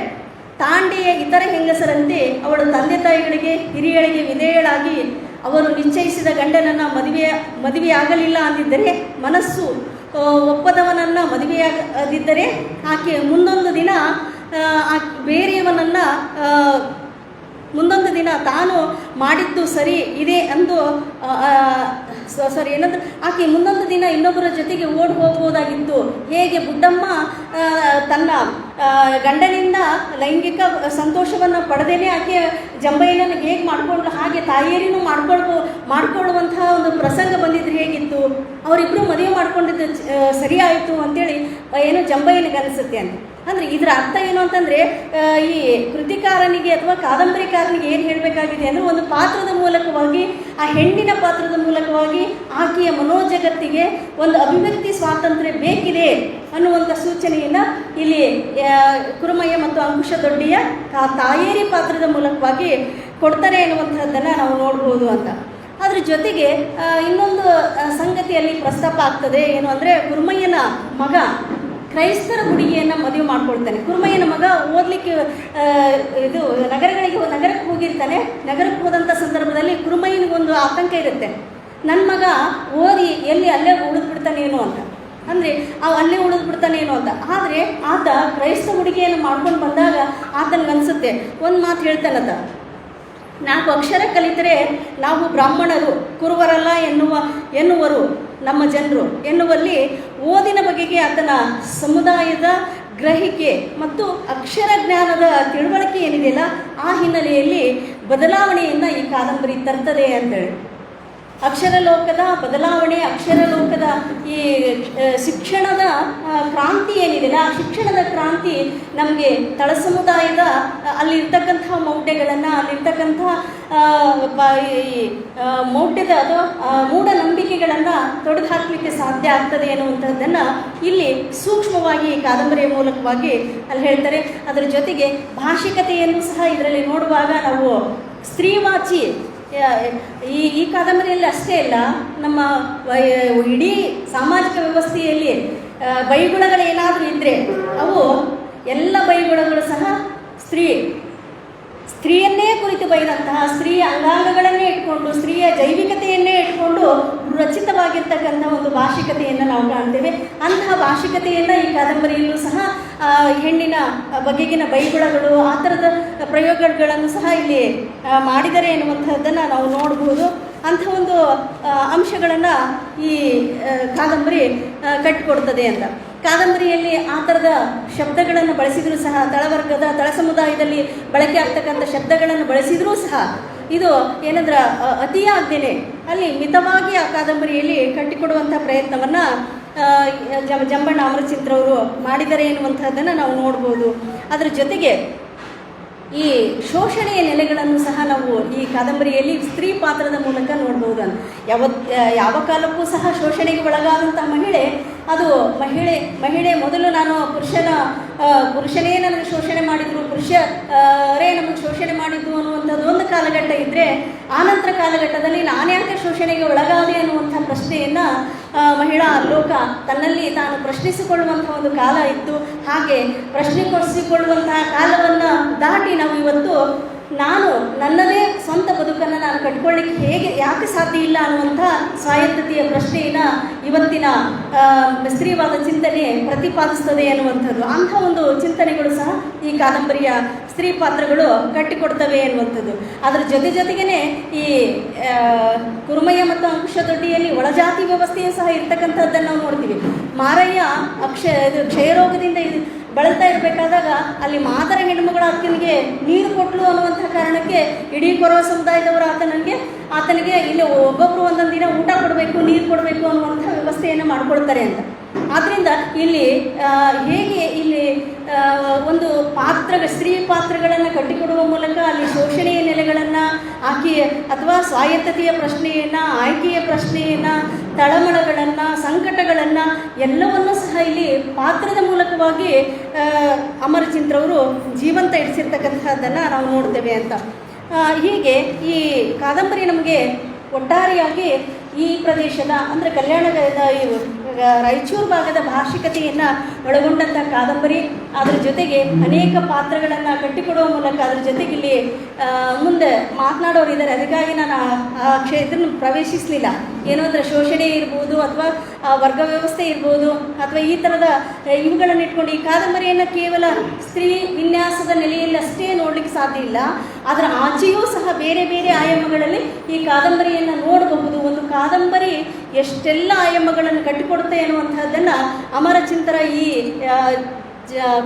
ತಾಂಡೆಯ ಇತರ ಹೆಂಗಸರಂತೆ ಅವಳು ತಂದೆ ತಾಯಿಗಳಿಗೆ ಹಿರಿಯಳಿಗೆ ವಿಧೇಯಳಾಗಿ ಅವರು ನಿಶ್ಚಯಿಸಿದ ಗಂಡನನ್ನು ಮದುವೆಯಾಗಲಿಲ್ಲ ಅಂದಿದ್ದರೆ, ಮನಸ್ಸು ಒಪ್ಪದವನನ್ನು ಮದುವೆಯಾಗದಿದ್ದರೆ ಆಕೆ ಮುಂದೊಂದು ದಿನ ತಾನು ಮಾಡಿದ್ದು ಸರಿ ಇದೆ ಎಂದು ಏನಂದ್ರೆ ಆಕೆ ಮುಂದೊಂದು ದಿನ ಇನ್ನೊಬ್ಬರ ಜೊತೆಗೆ ಓಡಿ ಹೋಗ್ಬೋದಾಗಿತ್ತು. ಹೇಗೆ ಬುಡ್ಡಮ್ಮ ತನ್ನ ಗಂಡನಿಂದ ಲೈಂಗಿಕ ಸಂತೋಷವನ್ನು ಪಡೆದೇನೆ ಆಕೆ ಜಂಬಯ್ಯನನ್ನು ಹೇಗೆ ಮಾಡಿಕೊಂಡ್ರು, ಹಾಗೆ ತಾಯಿಯರಿನೂ ಮಾಡ್ಕೊಳ್ಳುವಂತಹ ಒಂದು ಪ್ರಸಂಗ ಬಂದಿದ್ರೆ ಹೇಗಿತ್ತು, ಅವರಿಬ್ಬರು ಮದುವೆ ಮಾಡ್ಕೊಂಡಿದ್ದು ಸರಿಯಾಯಿತು ಅಂತೇಳಿ ಏನೋ ಜಂಬಯ್ಯನಿಗೆ ಅನಿಸುತ್ತೆ ಅಂತ. ಅಂದರೆ ಇದರ ಅರ್ಥ ಏನು ಅಂತಂದರೆ, ಈ ಕೃತಿಕಾರನಿಗೆ ಅಥವಾ ಕಾದಂಬರಿಕಾರನಿಗೆ ಏನು ಹೇಳಬೇಕಾಗಿದೆ ಅಂದರೆ, ಒಂದು ಪಾತ್ರದ ಮೂಲಕವಾಗಿ, ಆ ಹೆಣ್ಣಿನ ಪಾತ್ರದ ಮೂಲಕವಾಗಿ ಆಕೆಯ ಮನೋಜಗತ್ತಿಗೆ ಒಂದು ಅಭಿವ್ಯಕ್ತಿ ಸ್ವಾತಂತ್ರ್ಯ ಬೇಕಿದೆ ಅನ್ನುವಂಥ ಸೂಚನೆಯನ್ನು ಇಲ್ಲಿ ಕುರುಮಯ್ಯ ಮತ್ತು ಅಂಕುಶದೊಡ್ಡಿಯ ತಾಯೇರಿ ಪಾತ್ರದ ಮೂಲಕವಾಗಿ ಕೊಡ್ತಾರೆ ಎನ್ನುವಂಥದ್ದನ್ನು ನಾವು ನೋಡ್ಬೋದು ಅಂತ. ಅದ್ರ ಜೊತೆಗೆ ಇನ್ನೊಂದು ಸಂಗತಿಯಲ್ಲಿ ಪ್ರಸ್ತಾಪ ಆಗ್ತದೆ. ಏನು ಅಂದರೆ, ಕುರುಮಯ್ಯನ ಮಗ ಕ್ರೈಸ್ತರ ಹುಡುಗಿಯನ್ನು ಮದುವೆ ಮಾಡ್ಕೊಳ್ತಾನೆ. ಕುರುಮಯ್ಯನ ಮಗ ಓದಲಿಕ್ಕೆ ನಗರಕ್ಕೆ ಹೋಗಿರ್ತಾನೆ. ನಗರಕ್ಕೆ ಹೋದಂಥ ಸಂದರ್ಭದಲ್ಲಿ ಕುರುಮಯ್ಯನಿಗೊಂದು ಆತಂಕ ಇರುತ್ತೆ, ನನ್ನ ಮಗ ಓದಿ ಅಲ್ಲೇ ಉಳಿದ್ಬಿಡ್ತಾನೇನೋ ಅಂತ. ಅಂದರೆ ಅಲ್ಲೇ ಉಳಿದ್ಬಿಡ್ತಾನೇನೋ ಅಂತ. ಆದರೆ ಆತ ಕ್ರೈಸ್ತ ಹುಡುಗಿಯನ್ನು ಮಾಡ್ಕೊಂಡು ಬಂದಾಗ ಆತನಿಗನ್ಸುತ್ತೆ, ಒಂದು ಮಾತು ಹೇಳ್ತಾನಂತ, 4 ಅಕ್ಷರ ಕಲಿತರೆ ನಾವು ಬ್ರಾಹ್ಮಣರು ಕುರುವರಲ್ಲ ಎನ್ನುವರು ನಮ್ಮ ಜನರು ಎನ್ನುವಲ್ಲಿ ಓದಿನ ಬಗೆಗೆ ಆತನ ಸಮುದಾಯದ ಗ್ರಹಿಕೆ ಮತ್ತು ಅಕ್ಷರ ಜ್ಞಾನದ ತಿಳುವಳಿಕೆ ಏನಿದೆಯಲ್ಲ, ಆ ಹಿನ್ನೆಲೆಯಲ್ಲಿ ಬದಲಾವಣೆಯನ್ನು ಈ ಕಾದಂಬರಿ ತರ್ತದೆ ಅಂತೇಳಿ. ಅಕ್ಷರಲೋಕದ ಬದಲಾವಣೆ, ಅಕ್ಷರಲೋಕದ ಈ ಶಿಕ್ಷಣದ ಕ್ರಾಂತಿ ಏನಿದೆಯಲ್ಲ, ಆ ಶಿಕ್ಷಣದ ಕ್ರಾಂತಿ ನಮಗೆ ತಳ ಸಮುದಾಯದ ಅಲ್ಲಿರ್ತಕ್ಕಂಥ ಮೌಢ್ಯಗಳನ್ನು, ಅಲ್ಲಿರ್ತಕ್ಕಂಥ ಮೌಢ್ಯದ ಅಥವಾ ಮೂಢನಂಬಿಕೆಗಳನ್ನು ತೊಡೆದು ಹಾಕಲಿಕ್ಕೆ ಸಾಧ್ಯ ಆಗ್ತದೆ ಅನ್ನುವಂಥದ್ದನ್ನು ಇಲ್ಲಿ ಸೂಕ್ಷ್ಮವಾಗಿ ಕಾದಂಬರಿಯ ಮೂಲಕವಾಗಿ ಅಲ್ಲಿ ಹೇಳ್ತಾರೆ. ಅದರ ಜೊತೆಗೆ ಭಾಷಿಕತೆಯನ್ನು ಸಹ ಇದರಲ್ಲಿ ನೋಡುವಾಗ ನಾವು ಸ್ತ್ರೀವಾಚಿ ಈ ಕಾದಂಬರಿಯಲ್ಲಿ ಅಷ್ಟೇ ಅಲ್ಲ, ನಮ್ಮ ಇಡೀ ಸಾಮಾಜಿಕ ವ್ಯವಸ್ಥೆಯಲ್ಲಿ ಬೈಗುಳಗಳೇನಾದರೂ ಇದ್ದರೆ ಅವು ಎಲ್ಲ ಬೈಗುಳಗಳು ಸಹ ಸ್ತ್ರೀಯನ್ನೇ ಕುರಿತು ಬೈದಂತಹ, ಸ್ತ್ರೀಯ ಅಂಗಾಂಗಗಳನ್ನೇ ಇಟ್ಕೊಂಡು, ಸ್ತ್ರೀಯ ಜೈವಿಕತೆಯನ್ನೇ ಇಟ್ಕೊಂಡು ರಚಿತವಾಗಿರ್ತಕ್ಕಂಥ ಒಂದು ಭಾಷಿಕತೆಯನ್ನು ನಾವು ಕಾಣ್ತೇವೆ. ಅಂತಹ ಭಾಷಿಕತೆಯನ್ನು ಈ ಕಾದಂಬರಿಯಲ್ಲೂ ಸಹ ಹೆಣ್ಣಿನ ಬಗೆಗಿನ ಬೈಗುಳಗಳು, ಆ ಥರದ ಪ್ರಯೋಗಗಳನ್ನು ಸಹ ಇಲ್ಲಿ ಮಾಡಿದ್ದಾರೆ ಎನ್ನುವಂಥದ್ದನ್ನು ನಾವು ನೋಡಬಹುದು. ಅಂಥ ಒಂದು ಅಂಶಗಳನ್ನು ಈ ಕಾದಂಬರಿ ಕಟ್ಟಿಕೊಡ್ತದೆ ಅಂತ. ಕಾದಂಬರಿಯಲ್ಲಿ ಆ ಥರದ ಶಬ್ದಗಳನ್ನು ಬಳಸಿದರೂ ಸಹ, ತಳವರ್ಗದ ತಳ ಸಮುದಾಯದಲ್ಲಿ ಬಳಕೆ ಆಗ್ತಕ್ಕಂಥ ಶಬ್ದಗಳನ್ನು ಬಳಸಿದರೂ ಸಹ ಇದು ಏನಂದ್ರೆ ಅತಿಯಾಗ್ದೇನೆ ಅಲ್ಲಿ ಮಿತವಾಗಿ ಆ ಕಾದಂಬರಿಯಲ್ಲಿ ಕಟ್ಟಿಕೊಡುವಂಥ ಪ್ರಯತ್ನವನ್ನು ಜಂಬಣ್ಣ ಅಮರಚಿತ್ರವರು ಮಾಡಿದ್ದಾರೆ ಎನ್ನುವಂಥದ್ದನ್ನು ನಾವು ನೋಡ್ಬೋದು. ಅದರ ಜೊತೆಗೆ ಈ ಶೋಷಣೆಯ ನೆಲೆಗಳನ್ನು ಸಹ ನಾವು ಈ ಕಾದಂಬರಿಯಲ್ಲಿ ಸ್ತ್ರೀ ಪಾತ್ರದ ಮೂಲಕ ನೋಡ್ಬೋದು ಅಂತ. ಯಾವ ಕಾಲಕ್ಕೂ ಸಹ ಶೋಷಣೆಗೆ ಒಳಗಾದಂಥ ಮಹಿಳೆ, ಅದು ಮಹಿಳೆ ಮೊದಲು ನಾನು ಪುರುಷನೇ ನನಗೆ ಶೋಷಣೆ ಮಾಡಿದ್ರು, ಪುರುಷರೇ ನಮಗೆ ಶೋಷಣೆ ಮಾಡಿದ್ದು ಅನ್ನುವಂಥದ್ದು ಒಂದು ಕಾಲಘಟ್ಟ ಇದ್ದರೆ, ಆನಂತರ ಕಾಲಘಟ್ಟದಲ್ಲಿ ನಾನ್ಯಾಕೆ ಶೋಷಣೆಗೆ ಒಳಗಾದೆ ಅನ್ನುವಂಥ ಪ್ರಶ್ನೆಯನ್ನು ಮಹಿಳಾ ಲೋಕ ತನ್ನಲ್ಲಿ ತಾನು ಪ್ರಶ್ನಿಸಿಕೊಳ್ಳುವಂಥ ಒಂದು ಕಾಲ ಇತ್ತು. ಹಾಗೆ ಪ್ರಶ್ನಿಸಿಕೊಳ್ಳುವಂತಹ ಕಾಲವನ್ನು ದಾಟಿ ನಾವು ಇವತ್ತು ನನ್ನದೇ ಸ್ವಂತ ಬದುಕನ್ನು ನಾನು ಕಟ್ಕೊಳ್ಳಿಕ್ಕೆ ಯಾಕೆ ಸಾಧ್ಯ ಇಲ್ಲ ಅನ್ನುವಂಥ ಸ್ವಾಯತ್ತತೆಯ ಪ್ರಶ್ನೆಯನ್ನು ಇವತ್ತಿನ ಸ್ತ್ರೀವಾದ ಚಿಂತನೆ ಪ್ರತಿಪಾದಿಸ್ತದೆ ಅನ್ನುವಂಥದ್ದು. ಅಂಥ ಒಂದು ಚಿಂತನೆಗಳು ಸಹ ಈ ಕಾದಂಬರಿಯ ಸ್ತ್ರೀ ಪಾತ್ರಗಳು ಕಟ್ಟಿಕೊಡ್ತವೆ ಅನ್ನುವಂಥದ್ದು. ಅದರ ಜೊತೆಗೇ ಈ ಕುರುಮಯ್ಯ ಮತ್ತು ಅಂಕುಶದೊಡ್ಡಿಯಲ್ಲಿ ಒಳಜಾತಿ ವ್ಯವಸ್ಥೆಯೂ ಸಹ ಇರ್ತಕ್ಕಂಥದ್ದನ್ನು ನಾವು ನೋಡ್ತೀವಿ. ಮಾರಯ್ಯ ಕ್ಷಯರೋಗದಿಂದ ಬಳಲ್ತಾ ಇರಬೇಕಾದಾಗ ಅಲ್ಲಿ ಮಾದರ ಹೆಣ್ಣುಮಗಳು ಆತನಿಗೆ ನೀರು ಕೊಟ್ಟಳು ಅನ್ನುವಂಥ ಕಾರಣಕ್ಕೆ ಇಡೀ ಕೊರವ ಸಮುದಾಯದವರು ಆತನಿಗೆ ಇಲ್ಲಿ ಒಬ್ಬೊಬ್ಬರು ಒಂದೊಂದು ದಿನ ಊಟ ಕೊಡಬೇಕು, ನೀರು ಕೊಡಬೇಕು ಅನ್ನುವಂಥ ವ್ಯವಸ್ಥೆಯನ್ನು ಮಾಡಿಕೊಳ್ತಾರೆ ಅಂತ. ಆದ್ದರಿಂದ ಇಲ್ಲಿ ಹೇಗೆ ಇಲ್ಲಿ ಒಂದು ಸ್ತ್ರೀ ಪಾತ್ರಗಳನ್ನು ಕಟ್ಟಿಕೊಡುವ ಮೂಲಕ ಅಲ್ಲಿ ಶೋಷಣೆಯ ನೆಲೆಗಳನ್ನು ಹಾಕಿ ಅಥವಾ ಸ್ವಾಯತ್ತತೆಯ ಪ್ರಶ್ನೆಯನ್ನು, ಆಯ್ಕೆಯ ಪ್ರಶ್ನೆಯನ್ನು, ತಳಮಳಗಳನ್ನು, ಸಂಕಟಗಳನ್ನು ಎಲ್ಲವನ್ನೂ ಸಹ ಇಲ್ಲಿ ಪಾತ್ರದ ಮೂಲಕವಾಗಿ ಅಮರಚಿಂತ್ರವರು ಜೀವಂತ ಇಡಿಸಿರ್ತಕ್ಕಂಥದ್ದನ್ನು ನಾವು ನೋಡ್ತೇವೆ ಅಂತ. ಹೀಗೆ ಈ ಕಾದಂಬರಿ ನಮಗೆ ಒಟ್ಟಾರೆಯಾಗಿ ಈ ಪ್ರದೇಶದ ಅಂದರೆ ರಾಯಚೂರು ಭಾಗದ ಭಾಷಿಕತೆಯನ್ನು ಒಳಗೊಂಡಂಥ ಕಾದಂಬರಿ. ಅದರ ಜೊತೆಗೆ ಅನೇಕ ಪಾತ್ರಗಳನ್ನು ಕಟ್ಟಿಕೊಡುವ ಮೂಲಕ ಅದರ ಜೊತೆಗೆ ಇಲ್ಲಿ ಮುಂದೆ ಮಾತನಾಡೋರು ಇದ್ದಾರೆ. ಅದಕ್ಕಾಗಿ ನಾನು ಇದನ್ನು ಪ್ರವೇಶಿಸಲಿಲ್ಲ. ಏನೋ ಅಂದರೆ ಶೋಷಣೆ ಇರ್ಬೋದು ಅಥವಾ ವರ್ಗ ವ್ಯವಸ್ಥೆ ಇರ್ಬೋದು ಅಥವಾ ಈ ಥರದ ಇವುಗಳನ್ನು ಇಟ್ಕೊಂಡು ಈ ಕಾದಂಬರಿಯನ್ನು ಕೇವಲ ಸ್ತ್ರೀ ವಿನ್ಯಾಸದ ನೆಲೆಯಲ್ಲಿ ಅಷ್ಟೇ ನೋಡಲಿಕ್ಕೆ ಸಾಧ್ಯ ಇಲ್ಲ. ಅದರ ಆಚೆಯೂ ಸಹ ಬೇರೆ ಬೇರೆ ಆಯಾಮಗಳಲ್ಲಿ ಈ ಕಾದಂಬರಿಯನ್ನು ನೋಡಬಹುದು. ಒಂದು ಕಾದಂಬರಿ ಎಷ್ಟೆಲ್ಲ ಆಯಾಮಗಳನ್ನು ಕಟ್ಟಿಕೊಡುತ್ತೆ ಅನ್ನುವಂಥದ್ದನ್ನು ಅಮರಚಿಂತರ ಈ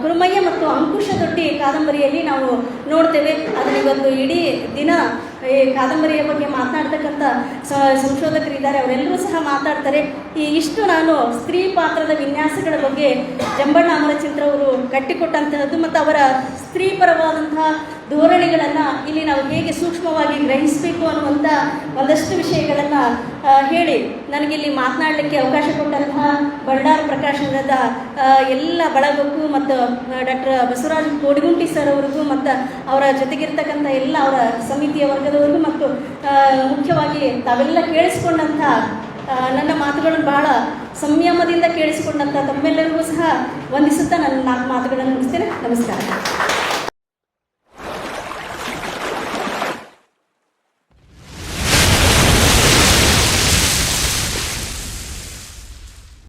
ಕುರುಮಯ್ಯ ಮತ್ತು ಅಂಕುಶದೊಡ್ಡಿ ಕಾದಂಬರಿಯಲ್ಲಿ ನಾವು ನೋಡ್ತೇವೆ. ಅದನ್ನು ಇವತ್ತು ಇಡೀ ದಿನ ಈ ಕಾದಂಬರಿಯ ಬಗ್ಗೆ ಮಾತನಾಡ್ತಕ್ಕಂಥ ಸಂಶೋಧಕರಿದ್ದಾರೆ, ಅವರೆಲ್ಲರೂ ಸಹ ಮಾತಾಡ್ತಾರೆ. ಇಷ್ಟು ನಾನು ಸ್ತ್ರೀ ಪಾತ್ರದ ವಿನ್ಯಾಸಗಳ ಬಗ್ಗೆ ಜಂಬಣ್ಣ ಅಮರಚಿಂತ್ರವರು ಕಟ್ಟಿಕೊಟ್ಟಂತಹದ್ದು ಮತ್ತು ಅವರ ಸ್ತ್ರೀ ಪರವಾದಂತಹ ಧೋರಣೆಗಳನ್ನು ಇಲ್ಲಿ ನಾವು ಹೇಗೆ ಸೂಕ್ಷ್ಮವಾಗಿ ಗ್ರಹಿಸಬೇಕು ಅನ್ನುವಂಥ ಒಂದಷ್ಟು ವಿಷಯಗಳನ್ನು ಹೇಳಿ ನನಗಿಲ್ಲಿ ಮಾತನಾಡಲಿಕ್ಕೆ ಅವಕಾಶ ಕೊಟ್ಟಂತಹ ಬಳ್ಳಾರಿ ಪ್ರಕಾಶನದ ಎಲ್ಲ ಬಳಗಕ್ಕೂ ಮತ್ತು ಡಾಕ್ಟರ್ ಬಸವರಾಜ ಕೋಡಿಗುಂಟಿ ಸರ್ ಅವರಿಗೂ ಮತ್ತು ಅವರ ಜೊತೆಗಿರ್ತಕ್ಕಂಥ ಎಲ್ಲ ಅವರ ಸಮಿತಿಯ ವರ್ಗದವರಿಗೂ ಮತ್ತು ಮುಖ್ಯವಾಗಿ ತಾವೆಲ್ಲ ಕೇಳಿಸ್ಕೊಂಡಂಥ ನನ್ನ ಮಾತುಗಳನ್ನು ಬಹಳ ಸಂಯಮದಿಂದ ಕೇಳಿಸಿಕೊಂಡಂಥ ತಮ್ಮೆಲ್ಲರಿಗೂ ಸಹ ವಂದಿಸುತ್ತಾ ನನ್ನ 4 ಮಾತುಗಳನ್ನು ಮುಗಿಸ್ತೇನೆ. ನಮಸ್ಕಾರ.